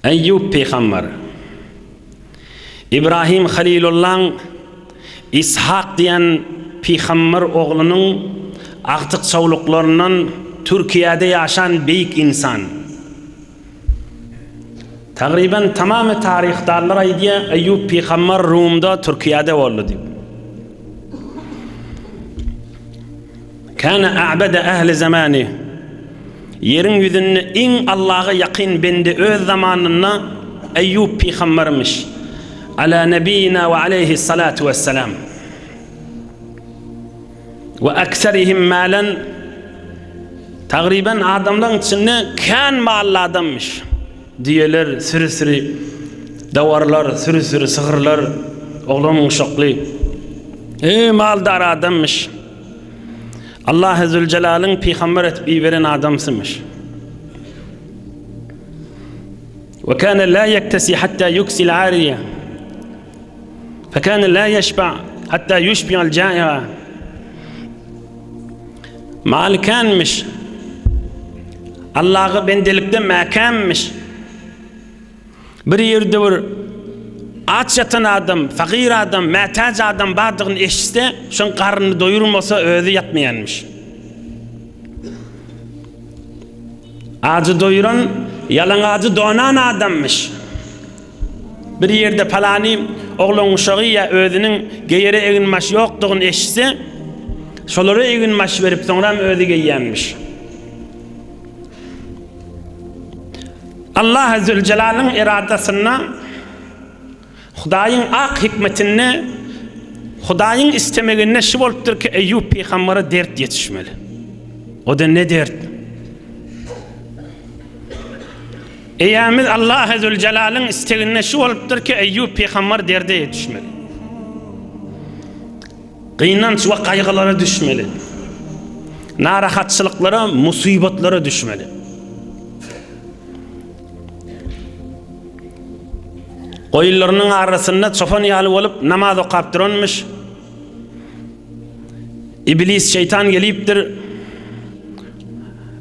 Eyyub peygamber, İbrahim Halilullah'ın İshak diyen peygamber oğlunun aktık çavluklarından Türkiye'de yaşayan büyük insan. Takriben tamamı tarihdarlar aydiye Eyyub peygamber Rum'da Türkiye'de oldu diyor. Kana a'bada ehli zamani. Yerin yüzünde en Allah'a yakın bende öz zamanına Eyyub peygambermiş. Ala nebiyina ve aleyhi salatu vesselam. Ve ekserihim malen. Takriben adamların içinde kan mallı adammış. Diyeler sürü davarlar, sürü sığırlar, oğlumun şoklu. Maldar adammış. Allah Zülcelal'ın peygamber etmeyi veren adamsımış. Ve kâne la yektesi hatta yuksil ariye. Fekâne la yeşba hatta yuşbi'al câi'a. Malikanmış. Allah'ı bendelikte mekanmış. Bir yerde bir aç yatan adam, fakir adam, mehtaç adam bardığını eşitse, şun karnını doyurmasa özü yatmayanmış. Acı doyuran, yalan acı donan adammış. Bir yerde palani oğlun uşağı ya özünün geyere eginmaş yoktuğunu eşitse, şoları eginmaş verip sonra özü geyyenmiş. Allah Zülcelal'ın iradasına Hudayın ak hikmetine Hudayın istemegine şu oluptur ki Eyyub peygambere dert yetişmeli. O da ne dert? Eyyamiz Allah Zülcelal'ın istemegine şu oluptur ki Eyyub peygamber derde yetişmeli. Kıynanç ve kaygılara düşmeli. Narahatçılıklara, musibetlara düşmeli. Koyullarının arasında çoban yalı olup namaz okuyup duranmış. İblis şeytan geliptir.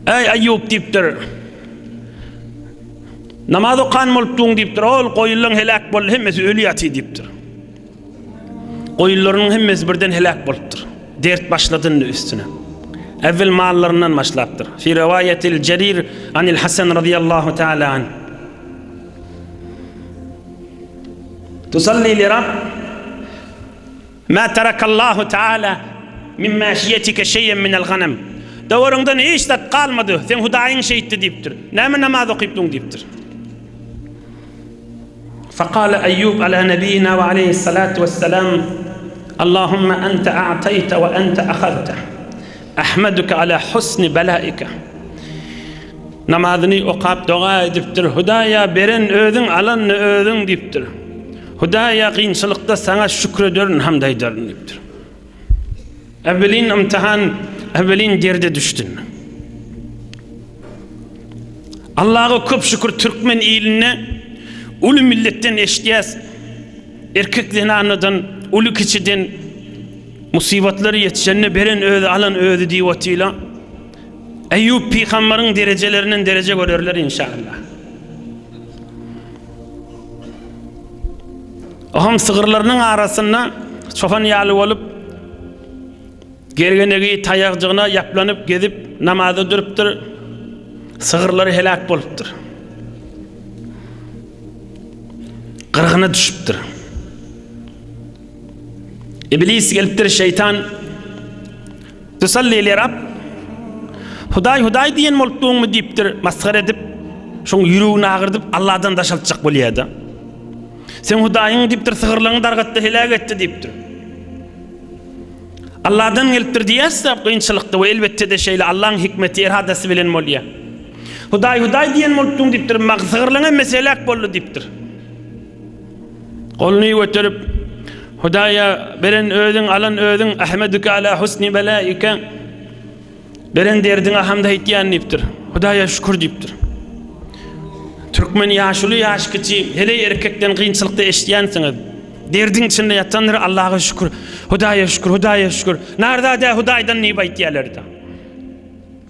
Ey Eyyub deyiptir. Namaz okan olup deyiptir. Ol koyulların helak bol hemmesi ölü yatı deyiptir. Koyullarının hemmesi birden helak boluptur. Dert başladığının üstüne. Evvel mallarından başlattır. Fi rivayetil Cerir anil Hasan radıyallahu teala anh. تصلي لرب ما ترك الله تعالى من ماشيتك شيئا من الغنم دورundan hiç tat kalmadı sen Hudayın şehit deyiptir ne namaz okuyup deyiptir فقال أيوب على نبينا وعليه الصلاة والسلام اللهم أنت أعطيت وأنت أخذت أحمدك على حسن بلائك namazını okuyup dua ediptir Hudaya beren ödün alan ödün deyiptir Hudaya kıyınçılıkta sana şükrederin hamd ederin deyiptir. Evvelin imtihan, evvelin derde düştün. Allah'a köp şükür Türkmen iline ulu milletten eşkiyaz erkekliğin anıdan, ulu kişiden musibetleri yetişenine beren ödü alan ödü divatıyla Eyyub peygamberin derecelerinin derece görürler inşallah. Aham sığırlarının arasında çoban yalı olup gergenegi tayakcığına yaplanıp gezip namazı duruptur. Sığırları helak boluptur. Kırgına düşüptür. İblis geliptir şeytan. Tusalli li Rab. Huday diyen moluptuğun mu deyiptir. Maskar edip şun yürüğünü ağırdıp Allah'dan daşaltacak boluyada. Sen Hudayın deyiptir, sığırlarını dargattı, helak etti deyiptir. Allah'dan geliptir diyerse kıyınçılıkta ve elbette de şeyle Allah'ın hikmeti, iradesi bilen molya. Huday diyen moluptuğun deyiptir, sığırlarına meselak bollu deyiptir. Kolunu götürüp, Hudaya beren ödün, alan ödün, Ahmeduke ala husni belaike, beren derdine hamda hitiyan deyiptir. Hudaya şükür deyiptir. Türkmen yaşlı yaş kiçi hele erkekten kıyınçılıkta eşityansınız. Derdin içinde yatanlar Allah'a şükür. Hudaya şükür, Hudaya şükür. Nerede de Hudaydan ne baytiyalarda.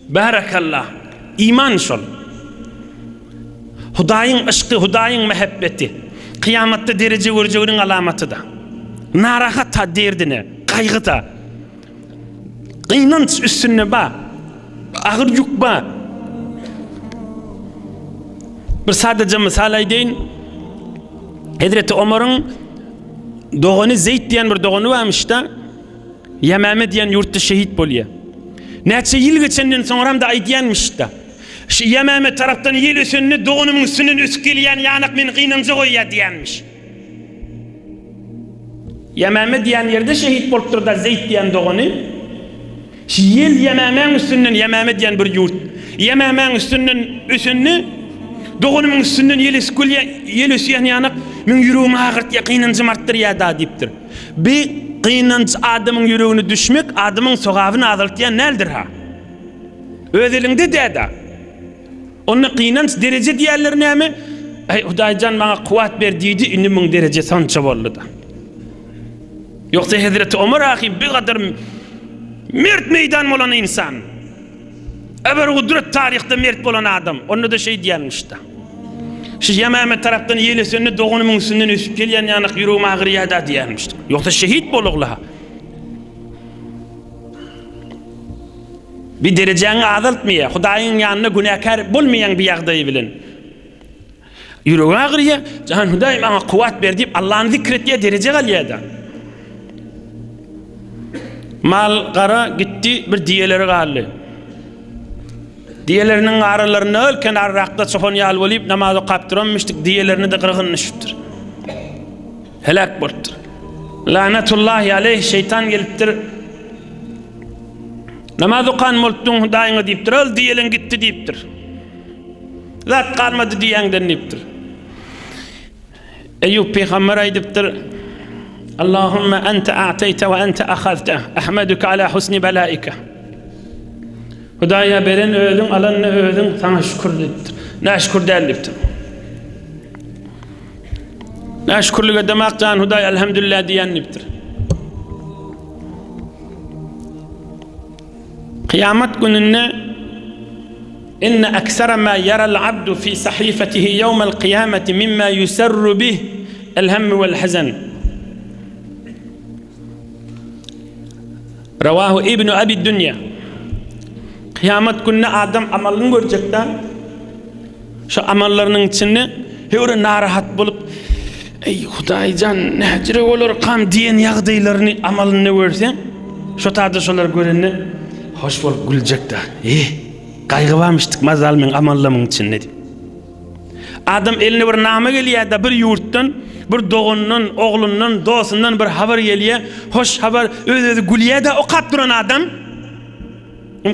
Barakallah. İman şol. Hudaýyň ışky, Hudaýyň mehebbeti. Kıyamatda derece görjeginiň alamaty da. Narahat ta derdine, kaygıda. Kıynanç üstüne ba. Ağır yük ba. Bir sadece misal aýdaýyn. Hazreti Ömer'in doğunu Zeyd diyen bir doğunu varmış da Yemame diyen yurtta şehit bolýar. Näçe ýyl geçenden soňram da aýdýanmış da. Şu Yemame tarapdan ýel ösünni doğunumyň üstünden üsüp gelýän ýanyk men gynanjy goýýar diýenmiş. Yemame diýen ýerde şehit bolup turda Zeyd diýen doğunu. Şu ýel Yemameň üstünden Yemame diýen bir yurt. Yemameň üstünden üsünni doğunumyň üstünden ýel ösýän ýanyk men ýüregimi agyrtýar, gynanjym artdyrýar da diýipdir. Bir gynanç adamyň ýüregine düşmek, adamyň sogabyny azaltýan nädir ha? Öz elinde däda. Onu gynanç derece diýerler näme? Ey Hudaýjan maňa kuwat ber diýdi, indi müň derece sança boldy da. Ýoksa Hazreti Ömer ahy bir gadar mert meýdan bolan insan. Eber gudret tarihte mert bolan adam. Onu da şey diýenmiş da. Şu Yemame tarapdan ýelesini doğunumyň üstünden üsüp gelýän ýanyk ýüregime agyrýar da diýenmiş. Ýoksa şehit bolugla. Bir derejeni azaltmaýar, Hudaýyň ýanyna günäkär bolmaýan bir ýagdaý bilen. Ýüregi agyrýar, "Can Hudaý maňa kuwat ber" diýip Allahyny zikretýär, derece galýar da. Mal gara gitti, bir diýeleri galdy. Diyelerinin aralarını ölken arrakta çoğun yal bolip namazı kaptıranmıştık, diyelerini de kırgınmıştır. Helak bolupdur. Lanetullahi aleyh, şeytan geliptir. Namazı kan moltun Hudaýyňa diýipdir, öl diyelin gitti diýipdir. Zat kalmadı diýenden diýipdir. Eyyub peygamber aýdypdir, Allahümme ente a'teyte ve ente ahazte, ahmeduke ala husni belaike. Hudaýa beren öldüň, alanny öldüň, sana şükür diýipdir. Näşükür diýipdir. Näşükürlüge demek can Hudaý elhamdülillah diýenipdir. Kıyamet gününe inne aksara ma yara'l abdu fi sahifatihi yawmal kıyameti mimma yusarru bih el-hemm vel-hazan. Rawahu İbn Abi Dunya. Kıyamet gününe adam amalını görecek de şu amallarının içinde öyle narahat bulup ey Hudaýjan näjire bolar kam diýen ýagdaýlaryny amalını görsen şu taýda şolar görende hoş bolup güljek de gaýgy barmyşdyk mazal men amallamyň içinde diýip. Adam eline bir nama gelýär da bir ýurtdan bir doğundan, oğlundan, dosundan bir haber gelýär. Hoş haber özü gülýär da o kat duran adam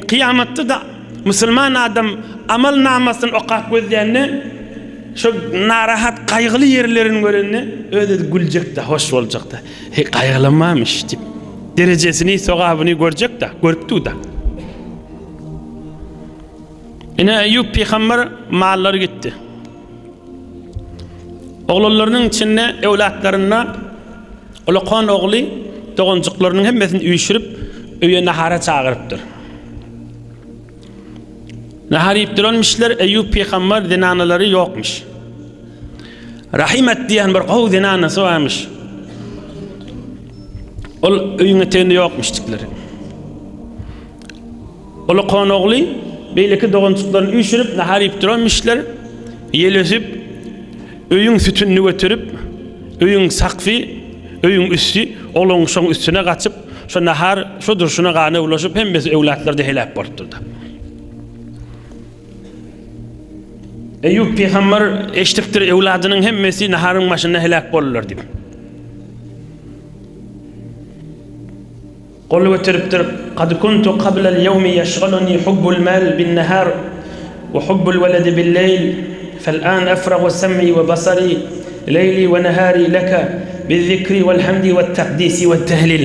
kıyamette da Müslüman adam amal namasını okap gözlerini şu narahat kaygılı yerlerin görünü öyle gülecek de hoş olacak da kaygılamamış deyip derecesini sogabını görecek de görüptü da. Yine Eyyub peygamber mallar gitti. Oğullarının içinde evlatlarına olaqan oğlu doğuncuklarının hemmesini üyüşürüp öye nahara çağırıptır. Nahar ýepdir olmuşlar, Eyyub peygamber zinanaları yokmuş. Rahimet diýen bir gowy zinanasy varmış. Ol öýüňe tende yokmuş dikleri. Ol konogly beýleki dogunçuklaryny üýşürip nahar ýepdir olmuşlar. Ýelesip öýüň sütünni götürüp öýüň sakfy, öýüň üstü olaň şoň üstüne gaçyp şu nahar şu durşuna gany ulaşyp hemmesi ewlatlarda helak bolupdy. Eyyub peygamber eşitipdir evladynyň hemmesi naharyň başynda helak bolurlar diýip. Gol götüripdir. Qad kuntu qabla al-yawmi yashghaluni hubbul mal bin-nahar wa hubbul walad bil-layl fal-an afraghu sam'i wa basari layli wa nahari laka biz-zikri wal-hamdi wat-taqdisi wat-tahlil.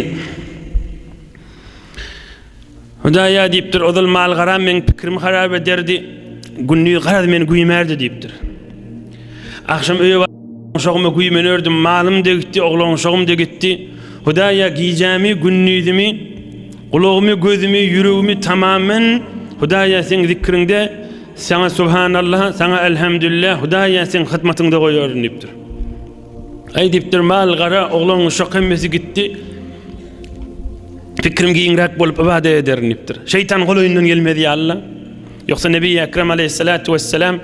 Hudaýa diýipdir, odal mal garam men pikirimi harap ederdi. Günnü garad men güýmerdi diýipdir. Akşam öýe şoňmy güýmen ördüm, malym da gitdi, oğlan şoňum da gitdi. Hudaýa giyjämi, günnüdimi, gulagymy, gözümi, ýüregimi tamamen Hudaýa sen zikriňde sana subhanallah, sana elhamdülillah, Hudaýa sen hyzmatyňda goýaryn diýipdir. Ay diýipdir, mal gara oglan uşak hemmesi gitdi. Fikrim giňrak bolup ibadet ederin diýipdir. Şeytan goýundan gelmedi Allah. Yoksa Nebi Ekrem aleyhissalatu vesselam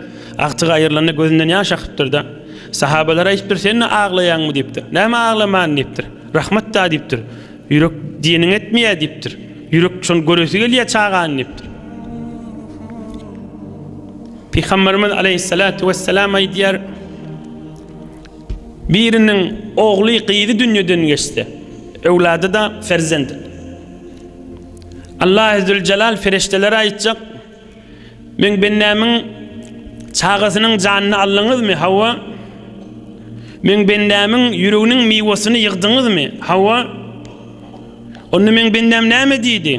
aqtyga aýyrlanyp gözünden ýaş akypdyr da. Sahabalar aýypdyr, "Sen aglaýanmy?" diýipdir. "Näme aglaman?" diýipdir. "Rahmat da" diýipdir. "Ýürek diýeniň etmeýär" diýipdir. "Ýürek şol göresi gelýär çağan" diýipdir. Peygamberimiz aleyhissalatu vesselam aýdýar, biriniň ogly gyýdy dünýeden geçdi. Ewlady da ferzendi. Allah Azze Celal feriştelere aýtjak, "Men bennämiň çağasynyň janyny aldyňyzmy Hawa? Men bennämiň ýüreginiň miwasyny ýygdyňyzmy Hawa? Onu men bennäm näme diýdi?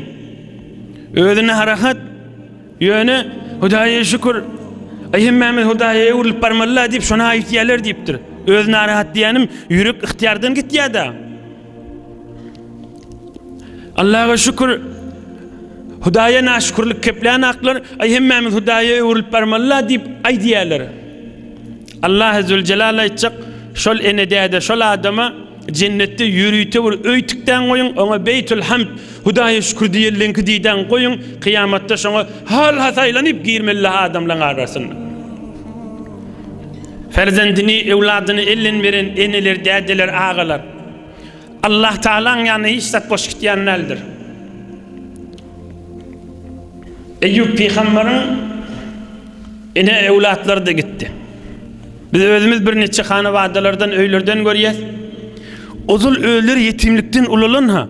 Özüne harakat, ýöne Hudaýa şükür, aýhemmämiz Hudaýa ýurulup barmalla" diýip şona aýtýarlar diýipdir. Özüne harakat diýenim ýürek ihtiýardan gitýär da. Allah'a şükür, Hudaýa naşükürlik kepläni aklar, aýhemmämiz Hudaýa ýurulup barmalla diýip aýdýarlar. Allah Azze Celal aýtjak, şol enedäde şol adama cennetde ýürüýte bir öýtükden goýun, ona Beytül Hamd, Hudaýa şükür diýenlenki diýden goýun, kıyamatda şoňa hal hasaýlanyp girmeli adamlaryň arasynda. Ferzendini, ewladyny ellen beren eneler, dädeler, agalar. Allah Taala'nın ýanyna hiç zat boş gitýänlerdir. Eyyub peýgamberiň ene ewlatlary da gitdi. Biz özümüz bir neçe hanawadalardan, öýlerden görýäs. Ozul öýler yetimlikden ulalanha.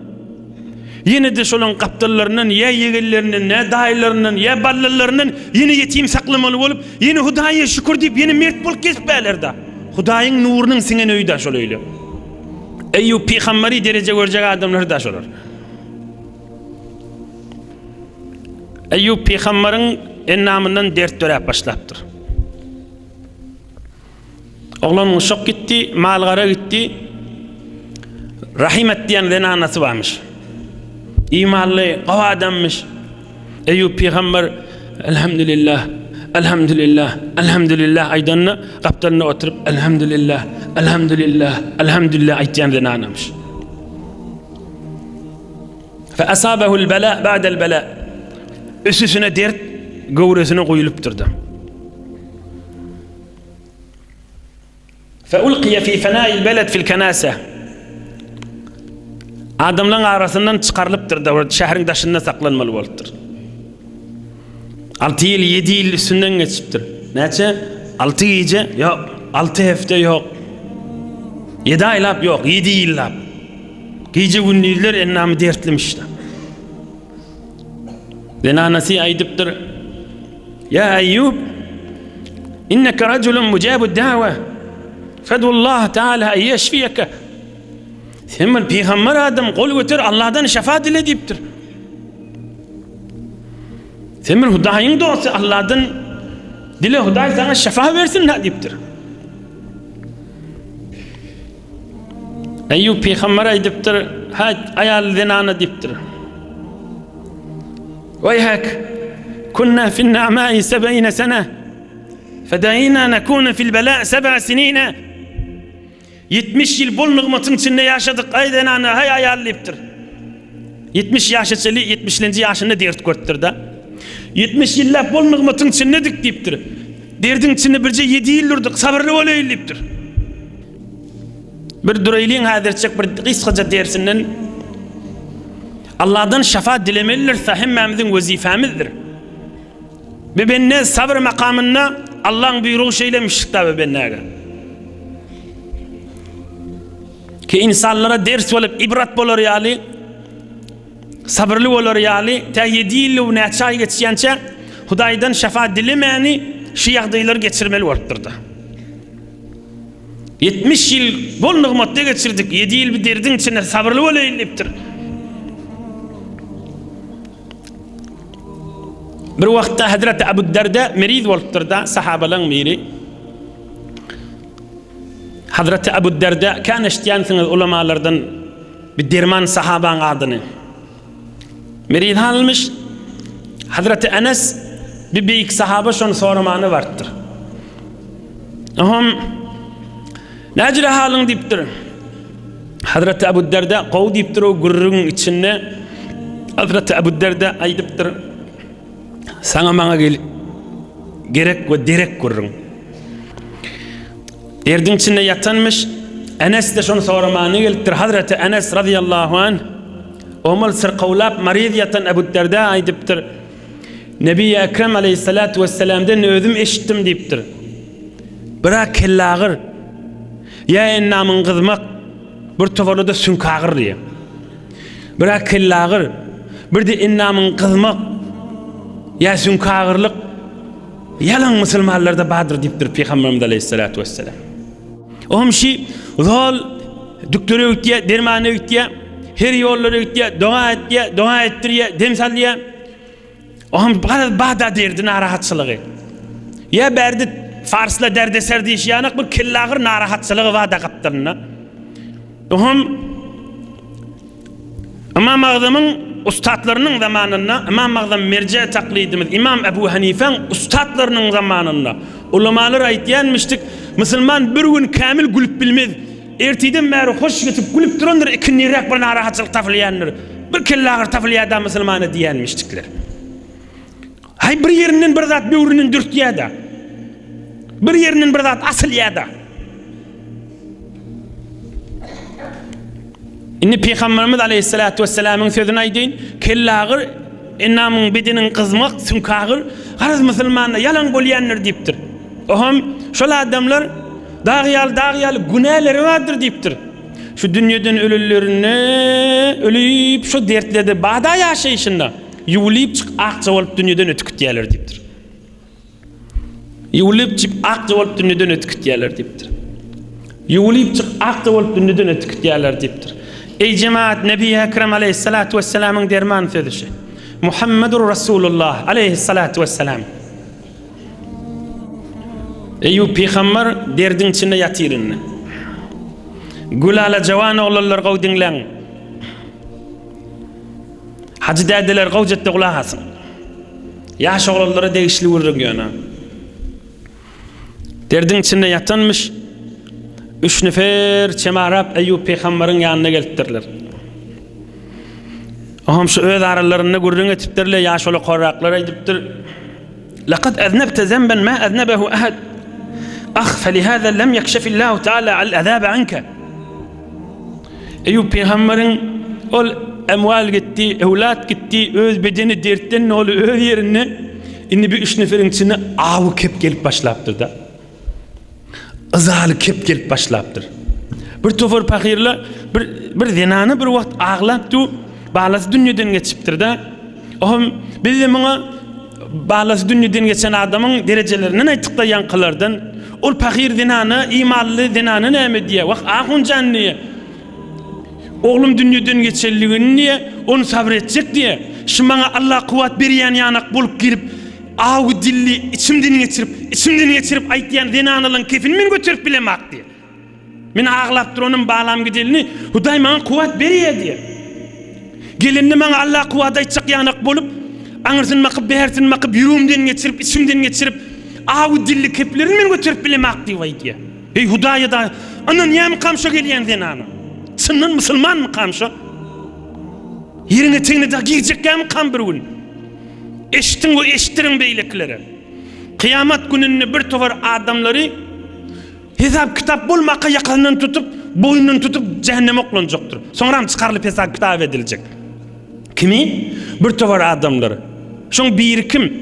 Ýene de şolaň gapdallarynyň, ýa ýegelleriniň, ýa daýlarynyň, ýa ballalarynyň ýene yetim saklamaly bolup, ýene Hudaýa şükür diýip ýene mert bolup geçipärler da. Hudaýyň nurunyň siňen öýde şol öýle. Eyyub peýgamberi derece görjek adamlar da şolar. Eyyub peýgamberiň ennamyndan dert dörep başlapdyr. Oglan uşak gitdi, malgara gitdi. Rahimet diýen anasy barmyş. İmanly, gawa adammış. Eyyub peýgamber elhamdülillah, elhamdülillah, elhamdülillah aýdanna gapdalyna oturup elhamdülillah, elhamdülillah, elhamdülillah aýtýan anamış. Fa asabahu'l bala ba'da'l bala. Üstüne dert gowresine goýulyp durdy. Fa ulqiya fi fana'il balad fil kanasa. Adamlaryň arasyndan çykarylypdyr da şähriň daşynda saklanmaly bolupdyr. 6 ýyl, 7 ýyl üstünden geçipdir. Näçe? 6 gece yok, 6 hefte yok. 7 aylap yok, 7 ýyllap. Gece gündüzler ennamy dertlimişdi. Denanasy aýdypdyr. Ya Eyyub, innaka rajulun mujabud da'wa. Fadullah Taala ay yeşfiyeke. Sen bir peygamber adam, kol götür Allah'dan şefaat dile diýipdir. Sen bir Hudaýyň dosty, Allah'dan dile Hudaý sana şefaat versin diýipdir. Eyyub peygamber aýdypdyr, ha ayal denana diýipdir. Wayhak kunna fi an-na'ma'i 70 sana fadaina nakuna fil bala' 7 sinina. 70 yıl bol nigmatyň içinde yaşadık. Aydan ana hay ayarlayıptır. 70 yaşaçyly 70-nji ýaşynda dert görtdir da. 70 yıllap bol nigmatyň içinde dik diýipdir. Derdiň içinde birje 7 ýyl durdyk, sabırly bolayly diýipdir. Bir duraylyň häzirçek bir gysgaça dersinden Allah'dan şefaat dilemeliler hemmemizin wezifamizdir. Ve benne sabır makamına Allah'ın buyruğu şeylemiştik da bennäge. Ki insanlara ders olup ibrat bolar ýaly, sabırlı bolar ýaly, ta 7 ýyl näçe ay geçýänçe Hudaýdan şefaat dilemeni şu ýagdaýlar geçirmeli bolupdyr da. 70 yıl bol nigmatda geçirdik, 7 yıl bir derdin içinde sabırlı bolayly diýipdir. Bir wagtda Hazrat Abu Darda meriz bolupdyr da, sahabalaryň biri. Hazrat Abu Darda kan eşitýänsiňiz ulamalardan bir derman sahabaň adyny. Meriz almış. Hazrat Anas Bir büyük sahaba şonu soramanı vardır. Aham necre halın deyiptir. Hazreti Ebu Derda qow deyiptir o gurrun içinde. Hazreti Ebu Derda aydıptır. Sana bana gerek ve direk gurrun. Derdin içinde yatanmış. Enes de şonu soramanı geliptir. Hazreti Enes radıyallahu anh omul sırqavlap mariz yatan Ebu Derda aydıptır. Nebi Ekrem aleyhissalatu vesselam'dan özüm eşittim deyiptir. Bırak kellağır. Ya ennamın kızmak bir tofalı da sünkağır diye. Bırak kellağır. Bir de ennamın kızmak ya sünkağırlık yalan Müslümanlarda badır deyiptir Peygamberimiz aleyhissalatu vesselam. Oğum şey zol düktörü ötüye, dermanı ötüye, her yolları ötüye, dua ettiriye, demsalliye. Oğum bağda derdi narahatçılığı. Ya berdi Farsla derdeser diye yaşayanak bir kellağır narahatçılığı vada kaptanına. Oğum İmam Azam'ın ustadlarının zamanında, İmam Azam merce taklidimiz, İmam Ebu Hanife'nin ustadlarının zamanında ulamalar aytyanmıştık. Müslüman bir gün kamil gülüp bilmez. Ertiden beri hoş getip gülüp durandır, ikinnirak bir narahatçılık tafliyandır. Bir kellağır tafliyada Müslümanı diyenmiştikler. Hay bir yerinin bir zat bir ürünün dürtiyada. Bir yerinin bir zat asıl yada. İnni Peygamberimiz aleyhissalatu vesselam'ın sözünü aydeyin. Kellağır, ennamın bedinin kızmak, sünkağır, garaz Müslümanı yalan bolyanlar deyiptir. Oham, şola adamlar dağyal günahları vardır deyiptir. Şu dünyadan ölülerini ölüyüp şu dertlerde bağda yaşayışında yuvulayıp çık akça olup dünyadan ötükütüyeler deyiptir. Yuvulayıp çık akça olup dünyadan ötükütüyeler deyiptir. Yuvulayıp çık akça olup dünyadan ötükütüyeler deyiptir. Ey cemaat, Nebi Ekrem aleyhissalatu vesselam'ın derman sözü. Muhammedur Resulullah aleyhissalatu vesselam. Ey Peygamber derdin içinde yatırın. Gülala cavan oğullar qaw dinlen. Hacı dädeler qaw jette kulak asın. Yaş oğulları değişli vurun yana. Derdin içinde yatanmış. 3 nefer çemarap Eyyub Peygamber'in yanına gelipdirler. Aham şu öz aralarında gurrun etipdirler, yaş oğlu korraklara edipdir. Laqad aznabta zanban ma aznabahu ahad. فلهذا لم يكشف الله تعالى على العذاب عنك. Eyyub Peygamber'in ol emval gitti, evlat gitti, öz bedeni dertten ol öz yerine inni bir 3 neferin içine avu kep gelip başlaptır da. Izalı kep gelip başlaptır. Bir tofar fakirler bir zinanı bir vakt ağlaptı, bağlası dünyadan geçiptir da. Oğlum biz de bana bağlası dünyadan geçen adamın derecelerinden aytıkta yankılardan ol fakir zinanı, imanlı zinanı ne diye vakt ağın canlıya. Oğlum dünyadan geçerliğini niye onu sabredecek diye. Şimdi bana Allah kuvvet beriyen yanak bulup girip ağı dilli içimden geçirip aytlayan zinanılın kefini min götürüp bilemek diye. Min ağlaptır onun bağlam gidelini Huday bana kuvvet beriye diye. Gelinni bana Allah kuvvet aytacak yanak bulup anırsın makıp behersin makıp yüreğimden geçirip içimden geçirip ağı dilli keflerini min götürüp bilemek diye. Ey Huday'a da anan yem kamşa geliyen zinanı. Sınnan Müslüman mı kamşa? Yerine teğne de girecek mi kam bir gün? Eşittin o eşittirin beylikleri. Kıyamet gününde bir tofar adamları hesap kitap bulmaka yakalından tutup boynundan tutup cehenneme oklanacaktır. Sonra çıkarılıp hesap kitap edilecek. Kimi? Bir tofar adamları. Şun bir kim?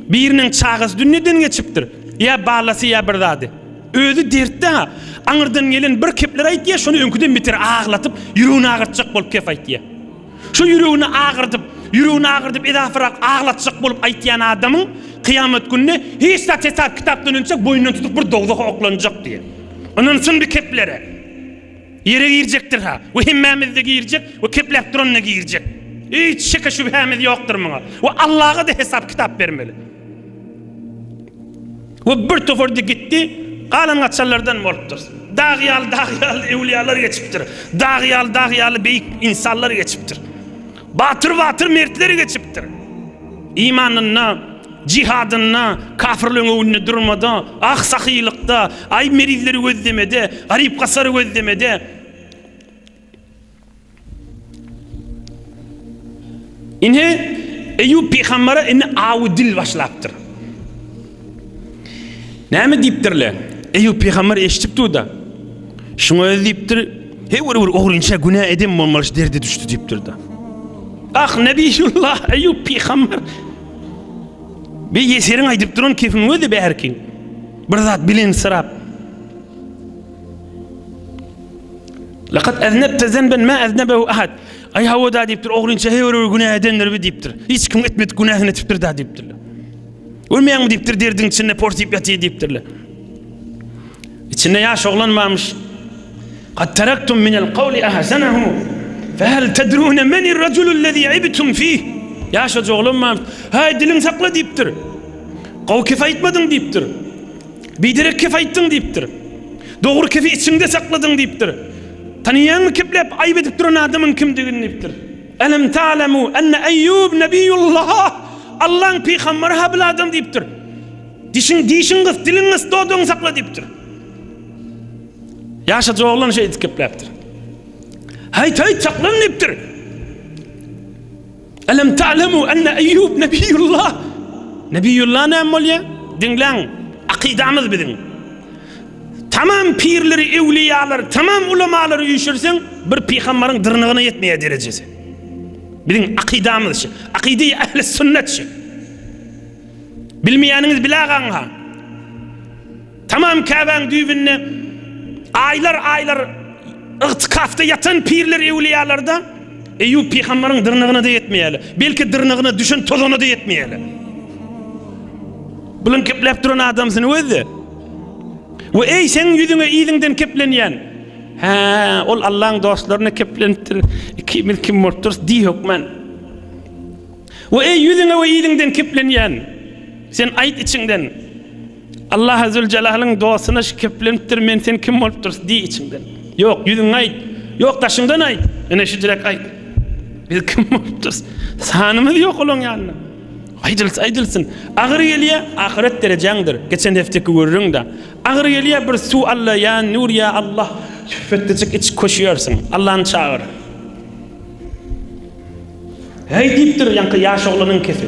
Birinin çağız dünyadan geçiptir. Ya bağlası ya bir dadı. Özü dertte ha. Anırdan gelen bir kepler ayt diye şunu önküden bitir ağırlatıp yüreğini ağırtacak bolup kef ayt diye. Şu yüreğini ağırtıp edafırak ağırlatacak bolup ayt diyen adamın kıyamet gününe hiç de hesap kitaptan önce boynundan tutup bir doğduğu oklanacak diye. Onun için bir keplere yere girecektir ha. O himmemizde girecek, o keplep duranına girecek. Hiç şaka şüphemiz yoktur bana. O Allah'a da hesap kitap vermeli. O bir tofarda gitti. Kalan açarlardan olupdur. Dağyal evliyalar geçiptir. Dağyal beyik insanlar geçiptir. Batır mertleri geçiptir. İmanına cihadına, kafirliğin önüne durmada, aksakiylikta, ay merizleri gözlemede, garip kasarı gözlemede. İnhe Eyyub peygambere inne avudil başlaptır. Näme diptirle? Eyyub peygamber eşitipdi da. Şunu deyiptir, hey vur oğrunça günah edem bolmalyş derdi düştü deyiptir da. Ah Nebiyullah Eyyub peygamber. Bir yeserin aydıp durun kefin öde be erkin. Bir zat bilen sırap. Laqad aznabta zanban ma aznabahu ahad. Ay hava da deyiptir, oğrunça hey vur günah edenler deyiptir. Hiç kim etmedi günahını etiptir da deyiptir. Ölmeyen mi deyiptir derdin içinde portayıp yatıyor deyiptir. İçinde yaş oğlanmamış. قد تركتم من القول أحسنه فهل تدرون من الرجل الذي عبتم فيه يا شجع لما هاي دلين سقلا ديبتر قو كيف يتمدن ديبتر بيدرك كيف يتن ديبتر doğru kefi içinde sakladın deyiptir. Tanıyan kiplep ayıp edip duran adamın kim dediğini deyiptir. Elem ta'lemu enne Eyyub nebiyullah Allah'ın peygamberi ha bil adam deyiptir. Dişiniz diliniz doğduğunu sakla deyiptir. Yaşadığı oğlan şey etkipleptir. Hayt saklan deyiptir. Elem ta'lemu enne Eyyub nebiyullah. Nebiyullah ne emmol ya? Dinlen akidamız bidin. Tamam pirleri, evliyalar, tamam ulamaları uyuşursan bir peygamberin dırnağına yetmeye derecesi. Bilin akidamız şey. Akide-i ehl-i sünnet şey. Bilmeyeniniz bilağanha. Tamam Kabe'nin düğününe aylar ıhtikafta yatan pirler, evliyalarda Eyyub peygamberin dırnağına da yetmeyeli. Belki dırnağına düşen tozuna da yetmeyeli. Bulun kiplep duran adamsın özü. Ve ey sen yüzüne iyidinden keplenyen. Ha, ol Allah'ın dostlarına keplentir. Kim mortur di hükmen. Ve ey yüzüne ve iyidinden keplenyen. Sen ayet içinden. Allah Azze Celal'ın dostuna keplentir men sen kim mortur di içinden. Yok yüzüne ayet. Yok taşından ayet. Ene şu direkt ayet. Biz kim mortur. Sanımız yok olun yanına. Aydılsın. Ağır geliye ahiret dereceğindir. Geçen defteki görürün de. Ağır geliye bir su Allah ya nur ya Allah. Fettecek iç koşuyorsun. Allah'ın çağır. Hey deyiptir yankı yaş oğlanın kefi.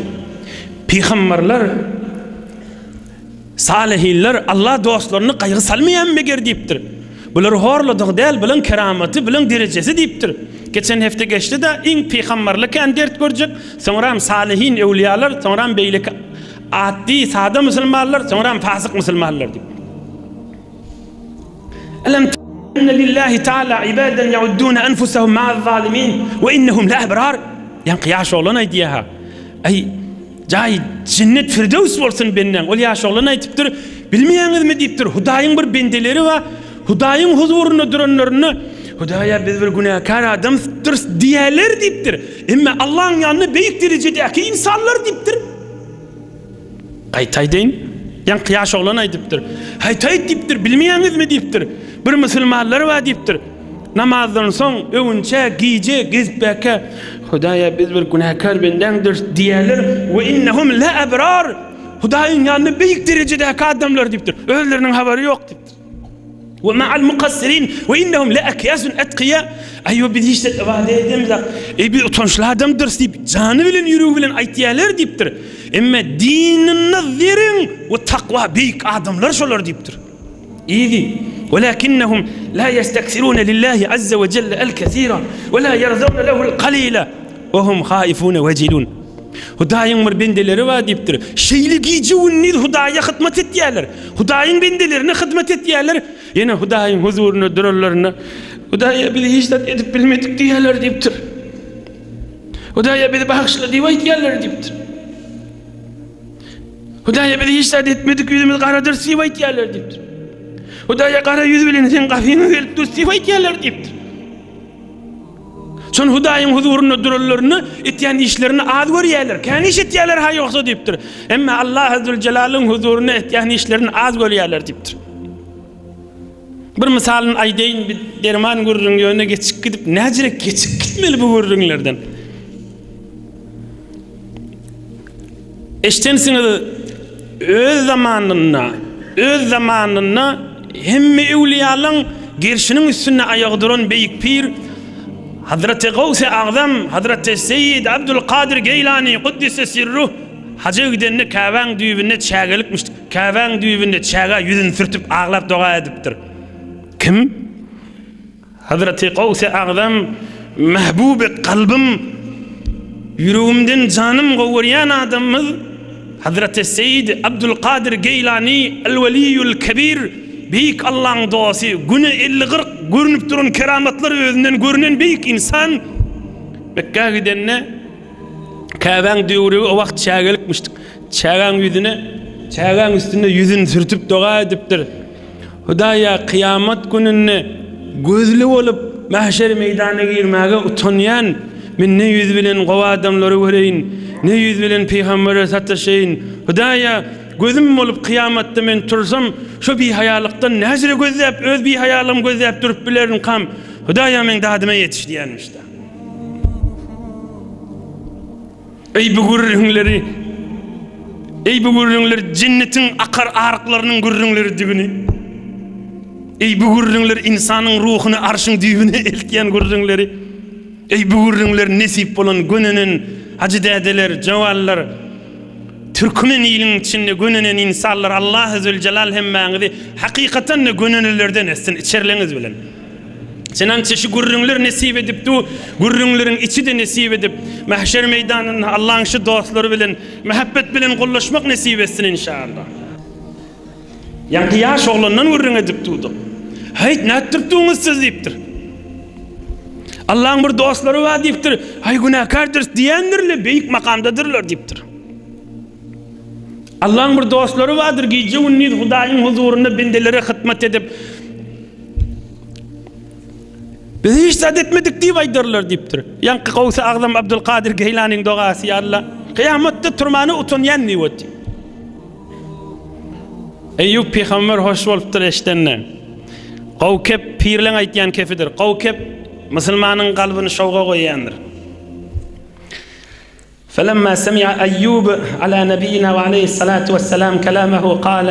Peygamberler, salihiller Allah dostlarını kaygı salmayan beger deyiptir. Bular horladık değil, bilin kerameti, bilin derecesi deyiptir. Geçen hafta geçti de in peygamberlik en dert görecek. Sonra salihin evliyalar, sonra beylik addi sade Müslümanlar, sonra fasık Müslümanlar deyip. Elem enne lillahi ta'ala ibaden yaudduna enfusahum ma'az zalimin ve innehum la ebrar. Yani yaş olan ay diye ha. Ay cay cennet firdevs olsun benden. Ol yaş olan ay deyiptir. Bilmeyeniz mi deyiptir. Hudayın bir bendeleri var. Hudayın huzurunu duranlarını Hudaya biz bir günahkar adamdır diyeler deyiptir. Ama Allah'ın yanına büyük derecedeki insanlar deyiptir. Haytay deyin. Yani kıyaş olan ay deyiptir. Haytay deyiptir. Bilmeyeniz mi deyiptir. Bir Müslümanlar var deyiptir. Namazdan son övünçe, giyce, gizbeke Hudaya biz bir günahkar bendendir diyeler. Ve innehum la ebrar. Hudayın yanına büyük derecedeki adamlar deyiptir. Öllerinin haberi yok deyiptir. ومع المقصرين وإنهم لأكياس أتقياء أيوة بديش تتبادل دمزق bir utançlı adamdır deyip canı bilen yürüğü bilen aytiyalar deyiptir. Ama dinini verin ve takva büyük adamlar şolar deyiptir. İyi. ولكنهم لا يستكثرون لله عز وجل الكثير ولا يرضون له القليل وهم خائفون وجلون. Hudayın bir bendeleri var deyiptir. Şeyli giyici unni Hudaya hizmet ettiyalar. Hudayın bendelerine hizmet ettiyalar. Yine Hudayın huzurunu dururlarına Hudaya bizi hiç edip bilmedik diyorlar deyiptir. Hudaya bizi bağışla diyorlar deyiptir. Hudaya bizi hiç etmedik yüzümüz karadır diyorlar deyiptir. Hudaya kara yüz bilen sen kafini verip dur diyorlar deyiptir. Son Hudayın huzurunu dururlarını etiyen işlerini az görüyorlar. Kendi iş etiyorlar ha yoksa deyiptir. Ama Allah Azze Celal'ın huzurunu etiyen işlerini az görüyorlar deyiptir. Bir misalın aydeyin bir derman görürün yönüne geçip gidip necire geçip gitmeli bu görürünlerden. Eştensiniz öz zamanına hemme evliyaların gerşinin üstüne ayağı duran beyik pir Hazreti Gavs-ı Azam, Hazreti Seyyid Abdülkadir Geylani Kuddise Sirruh hacı gidenine Kavan düğününe çağırlıkmıştı. Kavan düğününe çağa yüzünü sürtüp ağlap dua ediptir. Kim? Hazreti Gavs-ı Azam mehbub-i kalbim yüreğimden canım gavuryan adamımız Hazreti Seyyid Abdülkadir Geylani el-Veliyul Kebir büyük Allah'ın duası günü 50-40 görünüp durun keramatları özünden görünen büyük insan Mekke'ye gidenine Kavan düğürü o vakit çağırlıkmıştık. Çağın üstünde yüzünü sürtüp dua ediptir. Hudaya kıyamet gününe gözlü olup mahşer meydana girmeye utanyan min ne yüz bilen kova adamları göreyim, ne yüz bilen peygambere sataşayın. Hudaya gözüm olup kıyamette men tursam şu bir hayalıktan nazire gözlep öz bir hayalım gözlep durup bilerin kam. Hudaya men dadıma yetiş diyenmiş de. Ey bu gurrunları, ey bu gurrunlar cennetin akar arıklarının gurrunları düğünü. Ey bu gurrunlar insanın ruhunu arşın düğüne elkiyen gurrunları. Ey bu gurrunlar nesip olan gününün hacı dedeler, cevallar, Türkmen ilin içinde gününün insanlar Allah Zülcelal hemmeğini hakikaten de gününlerden etsin içerleriniz bilen. Senan çeşi gurrunlar nesip edip du gurrunların içi de nesip edip mahşer meydanında Allah'ın şu dostları bilen muhabbet bilen kollaşmak nesip etsin inşallah. Yani yaş oğlandan gurrun edip dudu. Hayt ne ettirdiğiniz siz deyiptir. Allah'ın bir dostları var deyiptir. Hay günahkardır diyendirler büyük makamdadırlar deyiptir. Allah'ın bir dostları vardır gece unnid Hudayın huzurunda bendelere hizmet edip biz hiç saat etmedik diye aydırlar deyiptir. Yani Gavs-ı Azam Abdülkadir Geylani'nin duası ya Allah. Kıyamette turmanı utanyan niyoti. Eyyub peygamber hoş oluptur eştenine. Kavkep pirlen aytyan kefidir. Kavkep Müslümanın kalbini şovga koyandır. فلما سمع أيوب على نبينا وعليه الصلاة والسلام كلامه قال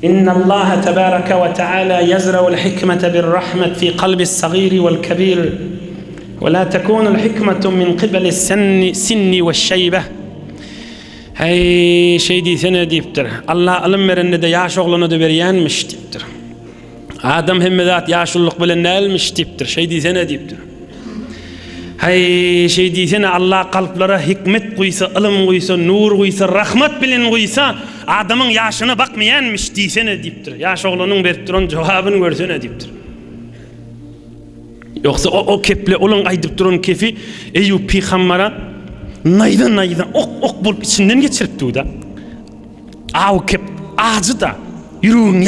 إن الله تبارك وتعالى يزرع الحكمة بالرحمة في قلب الصغير والكبير ولا تكون الحكمة من قبل السن والشيبة. Hey şey diysene deyiptir. Allah alım verende de yaş oğlunu da veriyenmiş deyiptir. Adam hemmedat yaşlılık bilen nelmiş deyiptir. Şey diysene deyiptir. Hey şey diysene Allah kalplara hikmet koysa, ılım koysa, nur koysa, rahmet bilen koysa adamın yaşına bakmayanmış diysene deyiptir. Yaş oğlunun verip duran cevabını görsene deyiptir. Yoksa o keple olun aydıp duran kefi Eyyub peygambara naydan ok bulup içinden geçiripti da. O kep ağzı da yüreğini